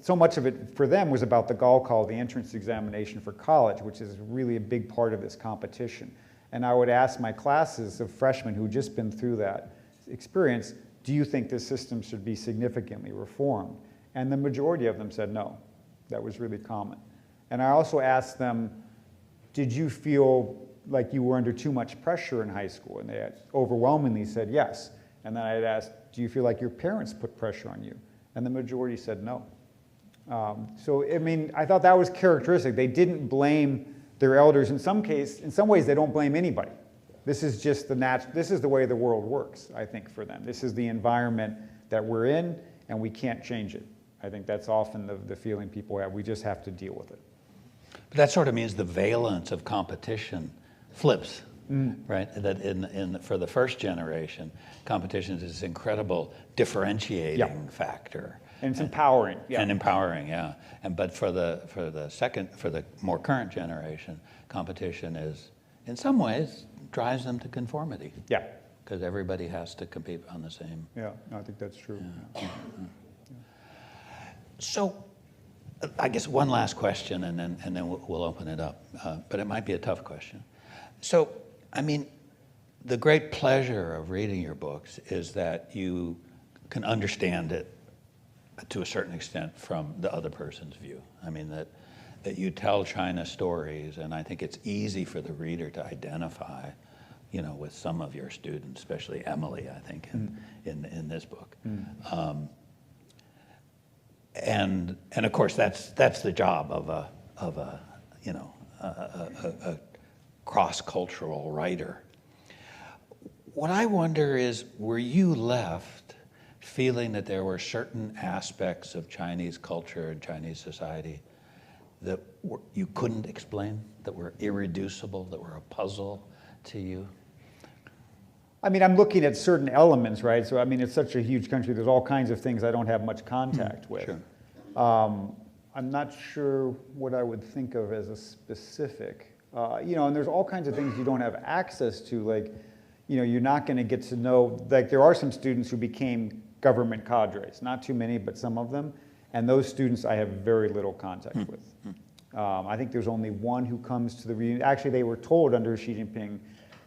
so much of it for them was about the Gaokao, the entrance examination for college, which is really a big part of this competition. And I would ask my classes of freshmen who had just been through that experience, do you think this system should be significantly reformed? And the majority of them said no. That was really common. And I also asked them, did you feel like you were under too much pressure in high school? And they overwhelmingly said yes. And then I'd asked, do you feel like your parents put pressure on you? And the majority said no. So, I mean, I thought that was characteristic. They didn't blame their elders. In some ways, they don't blame anybody. This is just this is the way the world works, I think, for them. This is the environment that we're in, and we can't change it. I think that's often the feeling people have. We just have to deal with it. But that sort of means the valence of competition flips, right? That for the first generation, competition is this incredible differentiating factor. And it's empowering. Yeah. And empowering, yeah. But for the more current generation, competition is, in some ways, drives them to conformity. Yeah. Because everybody has to compete on the same. Yeah, no, I think that's true. Yeah. So, I guess one last question, and then we'll open it up. But it might be a tough question. So, I mean, the great pleasure of reading your books is that you can understand it to a certain extent from the other person's view. I mean, that you tell China stories, and I think it's easy for the reader to identify, with some of your students, especially Emily, I think, in this book. And of course, that's the job of a cross-cultural writer. What I wonder is, were you left feeling that there were certain aspects of Chinese culture and Chinese society that you couldn't explain, that were irreducible, that were a puzzle to you? I mean, I'm looking at certain elements, right? So, I mean, it's such a huge country. There's all kinds of things I don't have much contact with. Sure. I'm not sure what I would think of as a specific. And there's all kinds of things you don't have access to. Like, you're not going to get to know. Like, there are some students who became government cadres. Not too many, but some of them. And those students I have very little contact with. I think there's only one who comes to the reunion. Actually, they were told under Xi Jinping,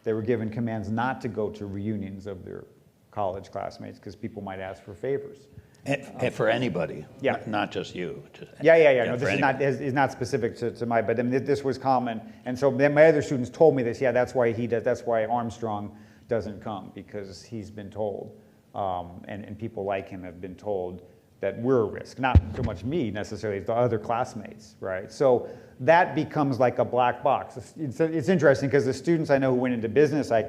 they were given commands not to go to reunions of their college classmates because people might ask for favors. And for anybody, yeah, not just you. Yeah. No, this is not specific to my, but I mean, this was common. And so then my other students told me this. Yeah, that's why he does. That's why Armstrong doesn't come, because he's been told, and people like him have been told that we're a risk. Not so much me necessarily, the other classmates, right? So that becomes like a black box. It's interesting because the students I know who went into business, I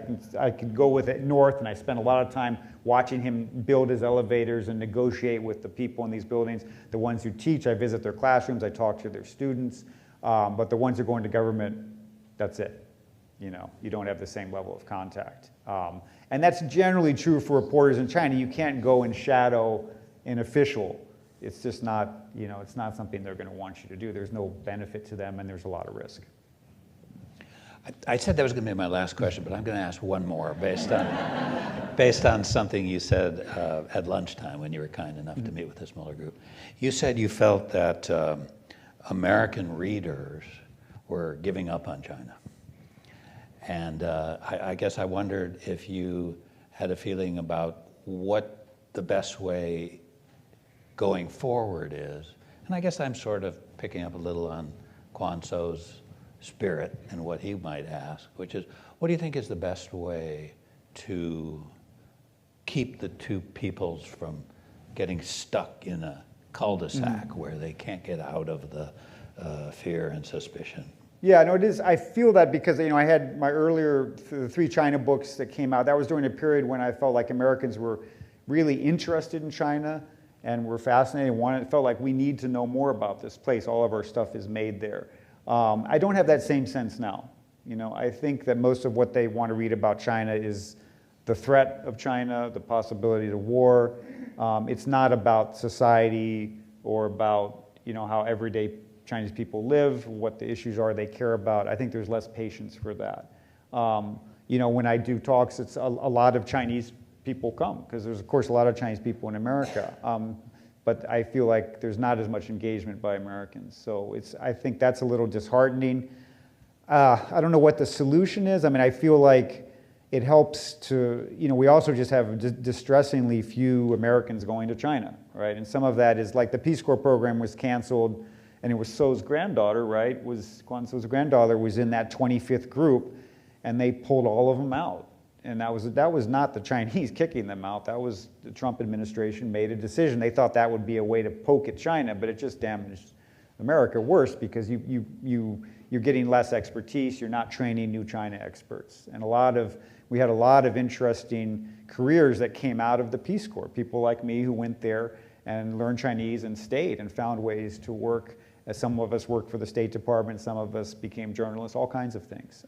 could go with it north, and I spent a lot of time watching him build his elevators and negotiate with the people in these buildings. The ones who teach, I visit their classrooms, I talk to their students, but the ones who go into government, that's it. You don't have the same level of contact. And that's generally true for reporters in China. You can't go and shadow an official. It's just not, it's not something they're going to want you to do. There's no benefit to them, and there's a lot of risk. I said that was going to be my last question, but I'm going to ask one more based on something you said at lunchtime when you were kind enough to meet with a smaller group. You said you felt that American readers were giving up on China. And I guess I wondered if you had a feeling about what the best way going forward is. And I guess I'm sort of picking up a little on Kwan So's spirit and what he might ask, which is, what do you think is the best way to keep the two peoples from getting stuck in a cul-de-sac where they can't get out of the fear and suspicion? Yeah, no, it is. I feel that because, I had my earlier 3 China books that came out. That was during a period when I felt like Americans were really interested in China and were fascinated. It felt like we need to know more about this place. All of our stuff is made there. I don't have that same sense now. I think that most of what they want to read about China is the threat of China, the possibility of war. It's not about society or about, how everyday Chinese people live, what the issues are they care about. I think there's less patience for that. When I do talks, it's a lot of Chinese people come, because there's, of course, a lot of Chinese people in America. But I feel like there's not as much engagement by Americans. So I think that's a little disheartening. I don't know what the solution is. I mean, I feel like it helps to, we also just have distressingly few Americans going to China, right? And some of that is like the Peace Corps program was canceled, and it was So's granddaughter, right? Kwan So's granddaughter was in that 25th group, and they pulled all of them out. And that was not the Chinese kicking them out. That was the Trump administration made a decision. They thought that would be a way to poke at China, but it just damaged America worse, because you're getting less expertise. You're not training new China experts. And we had a lot of interesting careers that came out of the Peace Corps. People like me who went there and learned Chinese and stayed and found ways to work. As some of us worked for the State Department, some of us became journalists, all kinds of things.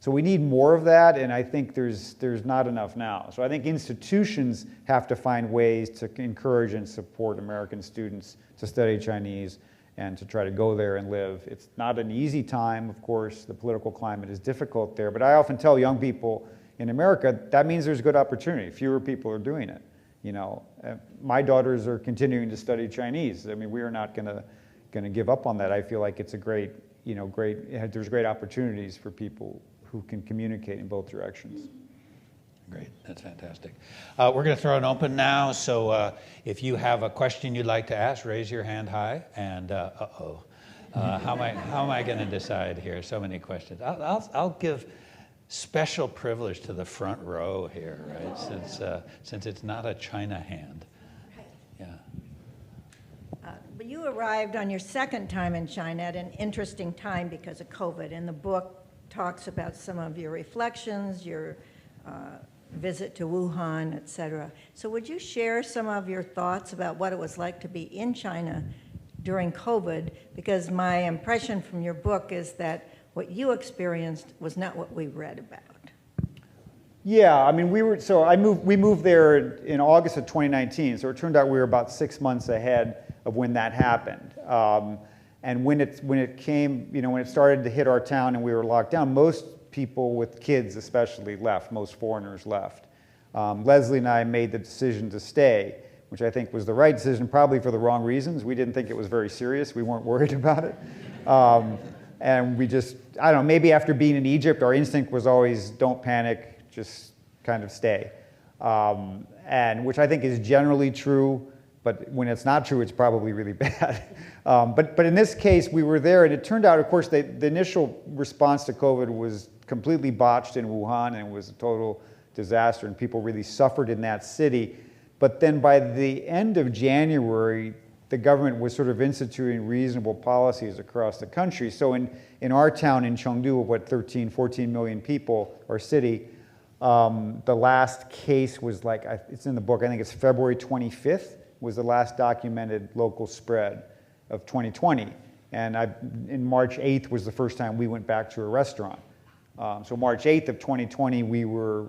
So we need more of that, and I think there's not enough now. So I think institutions have to find ways to encourage and support American students to study Chinese and to try to go there and live. It's not an easy time, of course. The political climate is difficult there, but I often tell young people in America, that means there's good opportunity. Fewer people are doing it. My daughters are continuing to study Chinese. I mean, we are not going to give up on that. I feel like it's a there's great opportunities for people who can communicate in both directions. Great, that's fantastic. We're going to throw it open now, so if you have a question you'd like to ask, raise your hand high, and how am I going to decide here? So many questions. I'll give special privilege to the front row here, right? Since it's not a China hand. Yeah. But you arrived on your second time in China at an interesting time because of COVID, and the book talks about some of your reflections, your visit to Wuhan, et cetera. So would you share some of your thoughts about what it was like to be in China during COVID? Because my impression from your book is that what you experienced was not what we read about. Yeah, I mean, we moved there in August of 2019, so it turned out we were about 6 months ahead of when that happened. And when it started to hit our town and we were locked down, most people with kids especially left, most foreigners left. Leslie and I made the decision to stay, which I think was the right decision, probably for the wrong reasons. We didn't think it was very serious. We weren't worried about it. And we just, I don't know, maybe after being in Egypt, our instinct was always don't panic, just kind of stay. And which I think is generally true, but when it's not true, it's probably really bad. But in this case, we were there, and it turned out, of course, the initial response to COVID was completely botched in Wuhan, and it was a total disaster, and people really suffered in that city. But then by the end of January, the government was sort of instituting reasonable policies across the country. So in our town in Chengdu, of 13, 14 million people, our city, the last case was it's in the book, I think it's February 25th, was the last documented local spread of 2020. And in March 8th was the first time we went back to a restaurant. So March 8th of 2020, we were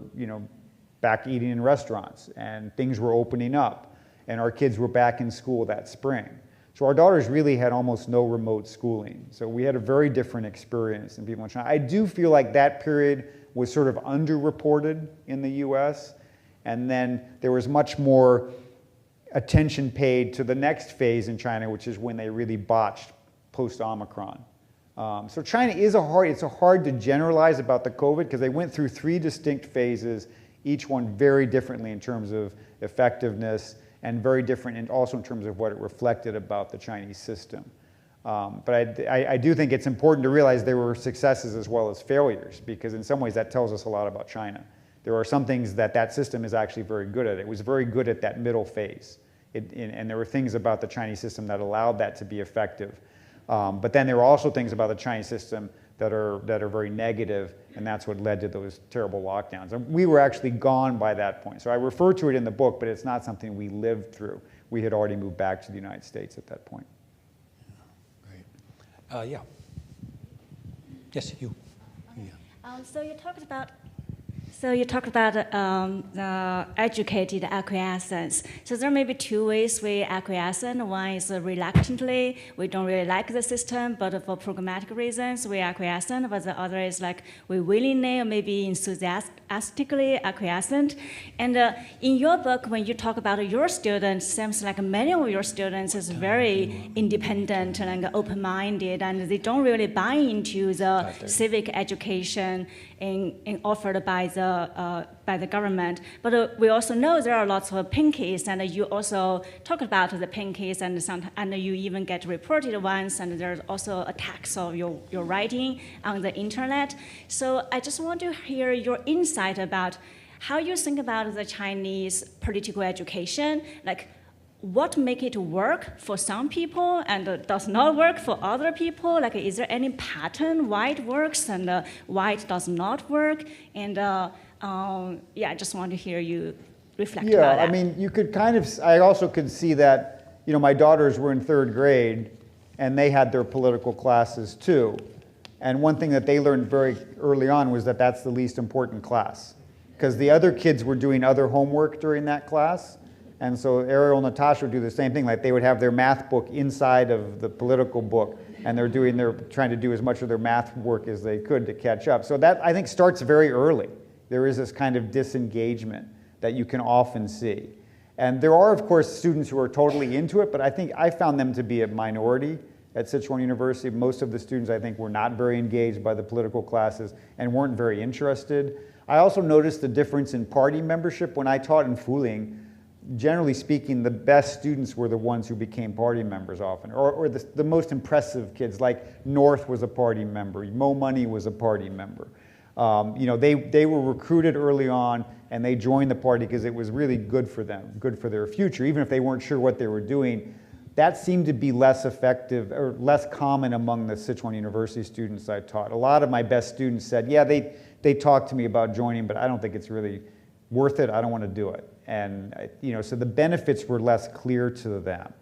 back eating in restaurants, and things were opening up, and our kids were back in school that spring. So our daughters really had almost no remote schooling. So we had a very different experience than people in China. I do feel like that period was sort of underreported in the US, and then there was much more attention paid to the next phase in China, which is when they really botched post-Omicron. So China is it's hard to generalize about the COVID, because they went through 3 distinct phases, each one very differently in terms of effectiveness, and very different also in terms of what it reflected about the Chinese system. But I do think it's important to realize there were successes as well as failures, because in some ways that tells us a lot about China. There are some things that system is actually very good at. It was very good at that middle phase. And there were things about the Chinese system that allowed that to be effective. But then there were also things about the Chinese system that are very negative, and that's what led to those terrible lockdowns. And we were actually gone by that point. So I refer to it in the book, but it's not something we lived through. We had already moved back to the United States at that point. Great. Yeah. Yes, you. Yeah. So you talked about So you talked about the educated acquiescence. So there may be two ways we acquiesce. One is reluctantly, we don't really like the system, but for programmatic reasons we acquiesce. But the other is like we willingly or maybe enthusiastically acquiescent. And in your book, when you talk about your students, seems like many of your students is very independent and open-minded, and they don't really buy into the civic education offered by the government. But we also know there are lots of pinkies, and you also talk about the pinkies, and you even get reported once, and there's also attacks of your writing on the internet. So I just want to hear your insight about how you think about the Chinese political education, like what make it work for some people and does not work for other people? Like, is there any pattern why it works and why it does not work? And I just want to hear you reflect about that. Yeah, I mean, you could I also could see that, my daughters were in 3rd grade and they had their political classes too. And one thing that they learned very early on was that that's the least important class, because the other kids were doing other homework during that class. And so Ariel and Natasha would do the same thing, like they would have their math book inside of the political book, and they're trying to do as much of their math work as they could to catch up. So that, I think, starts very early. There is this kind of disengagement that you can often see. And there are, of course, students who are totally into it, but I think I found them to be a minority at Sichuan University. Most of the students, I think, were not very engaged by the political classes and weren't very interested. I also noticed the difference in party membership. When I taught in Fuling, generally speaking, the best students were the ones who became party members often, or the most impressive kids, like North was a party member, Mo Money was a party member. They were recruited early on, and they joined the party because it was really good for them, good for their future, even if they weren't sure what they were doing. That seemed to be less effective or less common among the Sichuan University students I taught. A lot of my best students said, yeah, they talked to me about joining, but I don't think it's really worth it. I don't want to do it. And so the benefits were less clear to them.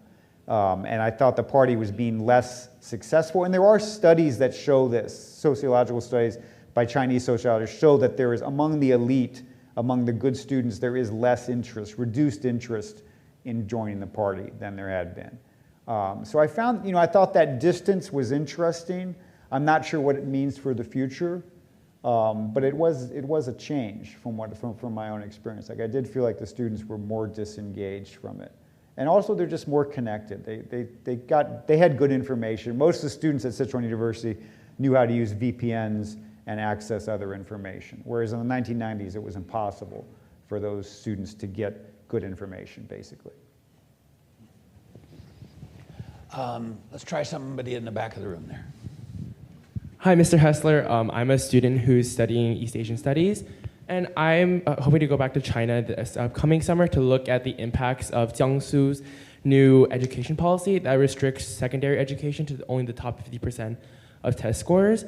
And I thought the party was being less successful. And there are studies that show this, sociological studies by Chinese sociologists show that there is, among the elite, among the good students, there is less interest, reduced interest in joining the party than there had been. So I found, I thought that distance was interesting. I'm not sure what it means for the future. But it was a change from my own experience. Like, I did feel like the students were more disengaged from it, and also they're just more connected. They had good information. Most of the students at Sichuan University knew how to use VPNs and access other information, whereas in the 1990s it was impossible for those students to get good information, basically. Let's try somebody in the back of the room there. Hi, Mr. Hessler. I'm a student who's studying East Asian Studies, and I'm hoping to go back to China this upcoming summer to look at the impacts of Jiangsu's new education policy that restricts secondary education to only the top 50% of test scores.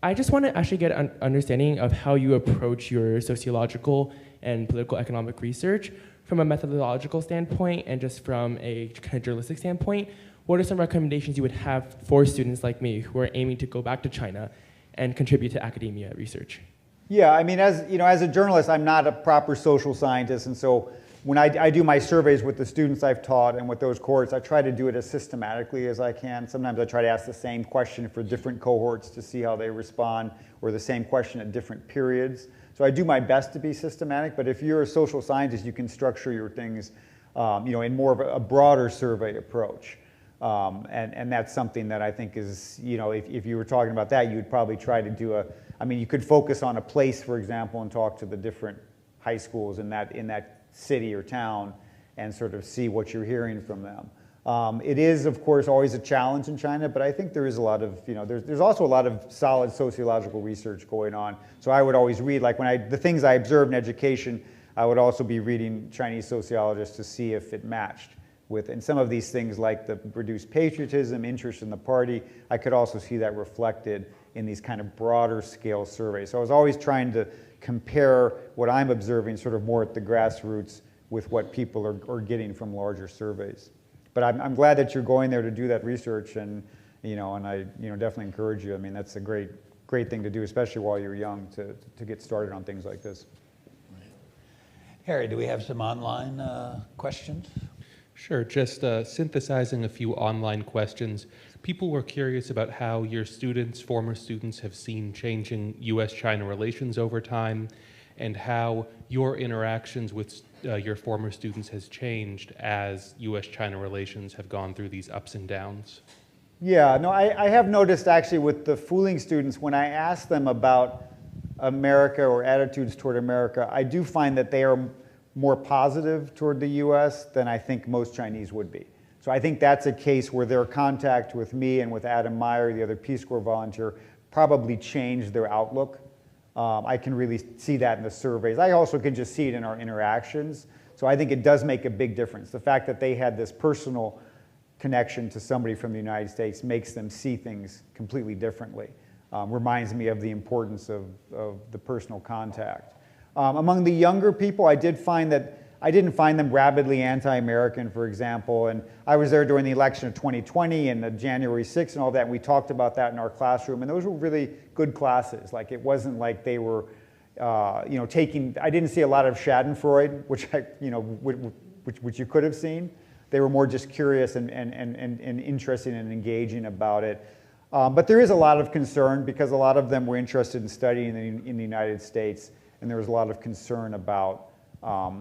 I just want to actually get an understanding of how you approach your sociological and political economic research from a methodological standpoint and just from a kind of journalistic standpoint. What are some recommendations you would have for students like me who are aiming to go back to China and contribute to academia research? Yeah, I mean, as a journalist, I'm not a proper social scientist, and so when I do my surveys with the students I've taught and with those cohorts, I try to do it as systematically as I can. Sometimes I try to ask the same question for different cohorts to see how they respond, or the same question at different periods. So I do my best to be systematic, but if you're a social scientist, you can structure your things in more of a broader survey approach. And that's something that I think is, if you were talking about that, you would probably try to do you could focus on a place, for example, and talk to the different high schools in that city or town and sort of see what you're hearing from them. It is, of course, always a challenge in China, but I think there is a lot of, there's also a lot of solid sociological research going on. So I would always read, like the things I observed in education, I would also be reading Chinese sociologists to see if it matched with, and some of these things like the reduced patriotism, interest in the party, I could also see that reflected in these kind of broader scale surveys. So I was always trying to compare what I'm observing sort of more at the grassroots with what people are getting from larger surveys. But I'm glad that you're going there to do that research, and I definitely encourage you. I mean, that's a great thing to do, especially while you're young, to get started on things like this. Harry, do we have some online questions? Sure, just synthesizing a few online questions. People were curious about how your students, former students, have seen changing U.S.-China relations over time, and how your interactions with your former students has changed as U.S.-China relations have gone through these ups and downs. Yeah, no, I have noticed actually with the Fuling students, when I ask them about America or attitudes toward America, I do find that they are more positive toward the U.S. than I think most Chinese would be. So I think that's a case where their contact with me and with Adam Meyer, the other Peace Corps volunteer, probably changed their outlook. I can really see that in the surveys. I also can just see it in our interactions. So I think it does make a big difference. The fact that they had this personal connection to somebody from the United States makes them see things completely differently. Reminds me of the importance of the personal contact. Among the younger people, I didn't find them rabidly anti-American, for example. And I was there during the election of 2020 and the January 6th and all that, and we talked about that in our classroom. And those were really good classes. Like, it wasn't like they were, I didn't see a lot of Schadenfreude, which you could have seen. They were more just curious and interested and engaging about it. But there is a lot of concern because a lot of them were interested in studying in the United States, and there was a lot of concern about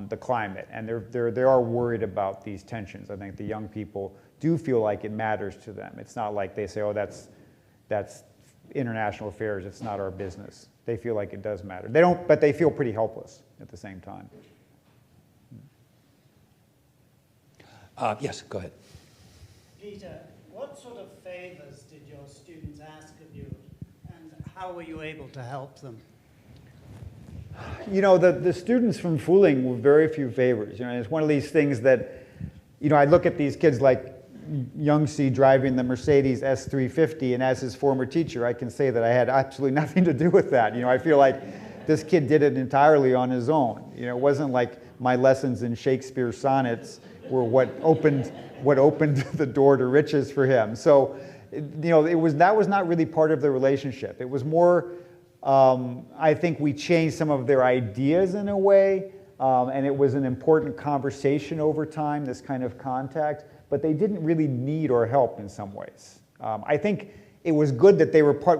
the climate, and they are worried about these tensions. I think the young people do feel like it matters to them. It's not like they say, oh, that's international affairs, it's not our business. They feel like it does matter. They don't, but they feel pretty helpless at the same time. Yes, go ahead. Peter, what sort of favors did your students ask of you, and how were you able to help them? You know, the students from Fuling were very few favors. It's one of these things that, I look at these kids like Yangtze driving the Mercedes S350, and as his former teacher, I can say that I had absolutely nothing to do with that. I feel like this kid did it entirely on his own. It wasn't like my lessons in Shakespeare sonnets were what opened the door to riches for him. So, that was not really part of the relationship. It was more, I think we changed some of their ideas in a way, and it was an important conversation over time, this kind of contact, but they didn't really need our help in some ways. I think it was good that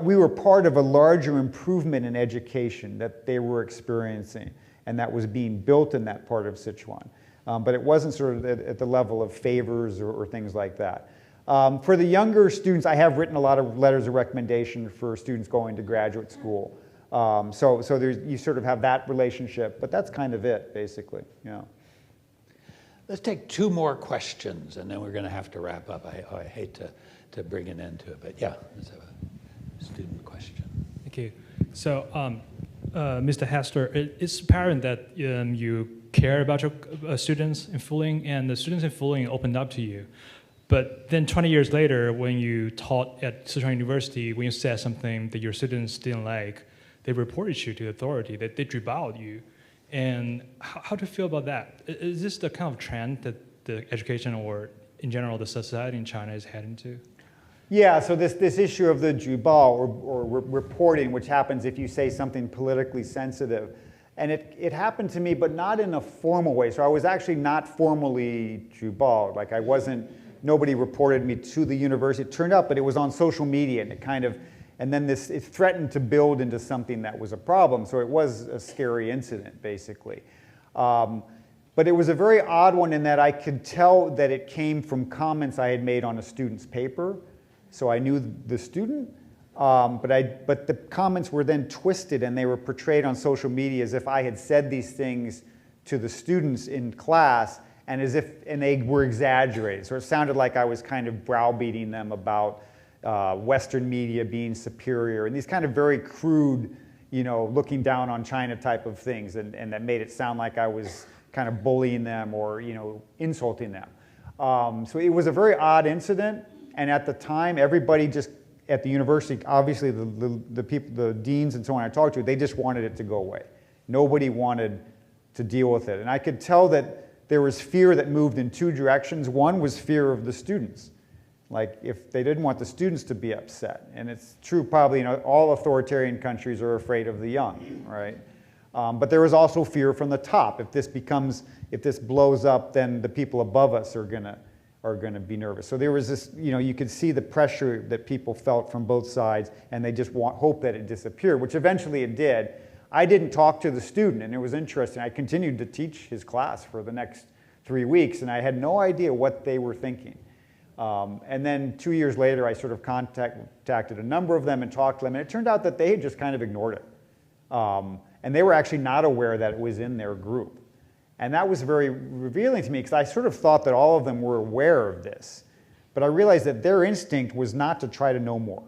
we were part of a larger improvement in education that they were experiencing, and that was being built in that part of Sichuan. But it wasn't sort of at the level of favors or things like that. For the younger students, I have written a lot of letters of recommendation for students going to graduate school. So you sort of have that relationship, but that's kind of it, basically. Let's take two more questions, and then we're going to have to wrap up. I hate to bring an end to it, but yeah, let's have a student question. Thank you. So, Mr. Hessler, it's apparent that you care about your students in Fuling, and the students in Fuling opened up to you. But then 20 years later, when you taught at Sichuan University, when you said something that your students didn't like, they reported you to the authority, that they disavowed you. And how do you feel about that? Is this the kind of trend that the education or, in general, the society in China is heading to? Yeah, so this issue of the jubao or reporting, which happens if you say something politically sensitive, and it happened to me, but not in a formal way. So I was actually not formally jubao. Like nobody reported me to the university. It turned out, but it was on social media, and then it threatened to build into something that was a problem. So it was a scary incident, basically. But it was a very odd one in that I could tell that it came from comments I had made on a student's paper. So I knew the student, but the comments were then twisted and they were portrayed on social media as if I had said these things to the students in class and they were exaggerated. So it sounded like I was kind of browbeating them about Western media being superior and these kind of very crude, looking down on China type of things, and that made it sound like I was kind of bullying them or insulting them. So it was a very odd incident. And at the time, everybody just at the university, obviously the people, the deans and so on I talked to, they just wanted it to go away. Nobody wanted to deal with it. And I could tell that there was fear that moved in two directions. One was fear of the students. Like if they didn't want the students to be upset. And it's true probably, all authoritarian countries are afraid of the young, right? But there was also fear from the top. If this blows up, then the people above us are gonna be nervous. So there was this, you could see the pressure that people felt from both sides, and they just hope that it disappeared, which eventually it did. I didn't talk to the student, and it was interesting. I continued to teach his class for the next 3 weeks, and I had no idea what they were thinking. And then 2 years later, I sort of contacted a number of them and talked to them, and it turned out that they had just kind of ignored it. And they were actually not aware that it was in their group. And that was very revealing to me, because I sort of thought that all of them were aware of this. But I realized that their instinct was not to try to know more.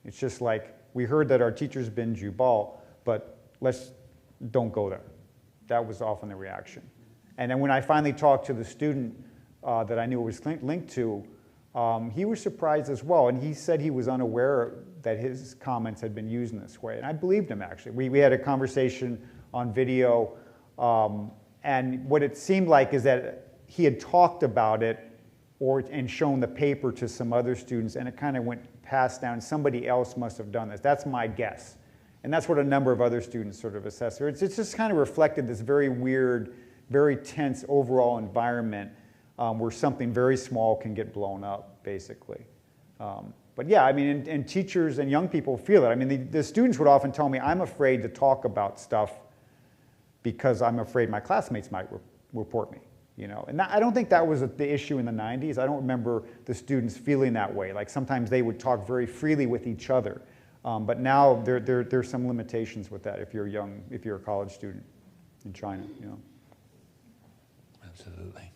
It's just like, we heard that our teacher's been Jubal, but don't go there. That was often the reaction. And then when I finally talked to the student that I knew it was linked to, he was surprised as well. And he said he was unaware that his comments had been used in this way. And I believed him, actually. We had a conversation on video. And what it seemed like is that he had talked about it and shown the paper to some other students, and it kind of went passed down. Somebody else must have done this. That's my guess. And that's what a number of other students sort of assessed. It's just kind of reflected this very weird, very tense overall environment where something very small can get blown up, basically. But yeah, I mean, and teachers and young people feel it. I mean, the students would often tell me, I'm afraid to talk about stuff because I'm afraid my classmates might report me. And I don't think that was the issue in the 90s. I don't remember the students feeling that way. Like sometimes they would talk very freely with each other. But now there's some limitations with that if you're young, if you're a college student in China. Absolutely.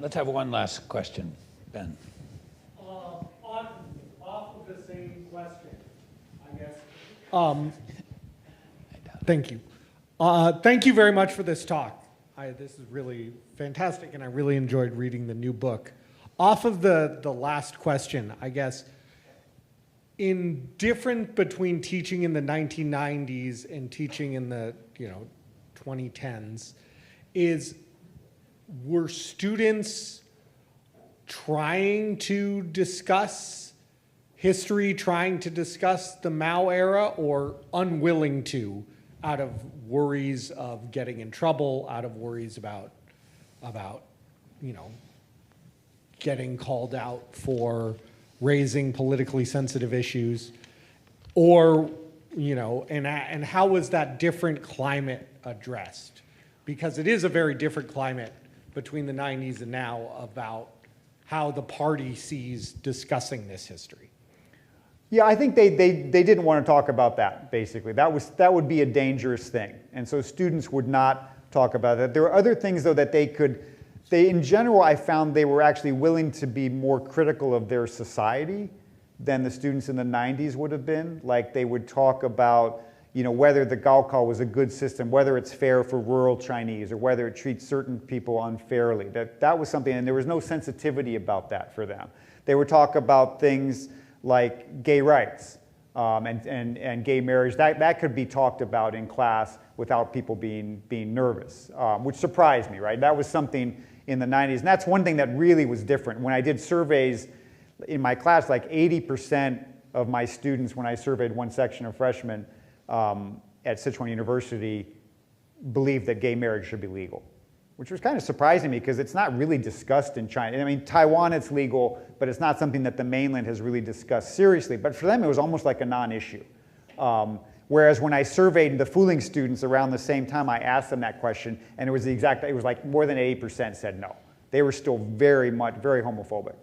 Let's have one last question, Ben. Off of the same question, I guess. Thank you. Thank you very much for this talk. This is really fantastic, and I really enjoyed reading the new book. Off of the last question, I guess, different between teaching in the 1990s and teaching in the 2010s, were students trying to discuss history, trying to discuss the Mao era, or unwilling to, out of worries of getting in trouble, out of worries about getting called out for raising politically sensitive issues, or and how was that different climate addressed? Because it is a very different climate between the 90s and now about how the party sees discussing this history. Yeah, I think they didn't want to talk about that, basically. That would be a dangerous thing. And so students would not talk about that. There were other things, though, that in general, I found they were actually willing to be more critical of their society than the students in the 90s would have been. Like they would talk about, whether the Gaokao was a good system, whether it's fair for rural Chinese, or whether it treats certain people unfairly. That was something, and there was no sensitivity about that for them. They would talk about things like gay rights and gay marriage. That could be talked about in class without people being nervous, which surprised me, right? That was something in the 90s. And that's one thing that really was different. When I did surveys in my class, like 80% of my students, when I surveyed one section of freshmen at Sichuan University, believed that gay marriage should be legal, which was kind of surprising me because it's not really discussed in China. I mean, Taiwan, it's legal, but it's not something that the mainland has really discussed seriously. But for them, it was almost like a non-issue. Whereas when I surveyed the Fuling students around the same time, I asked them that question, and it was like more than 80% said no. They were still very homophobic.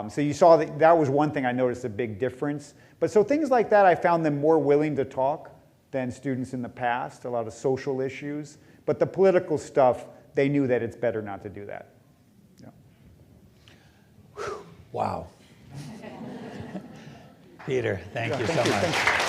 So you saw that was one thing I noticed a big difference. But so things like that, I found them more willing to talk than students in the past, a lot of social issues. But the political stuff, they knew that it's better not to do that. Yeah. Wow. Peter, thank you so much.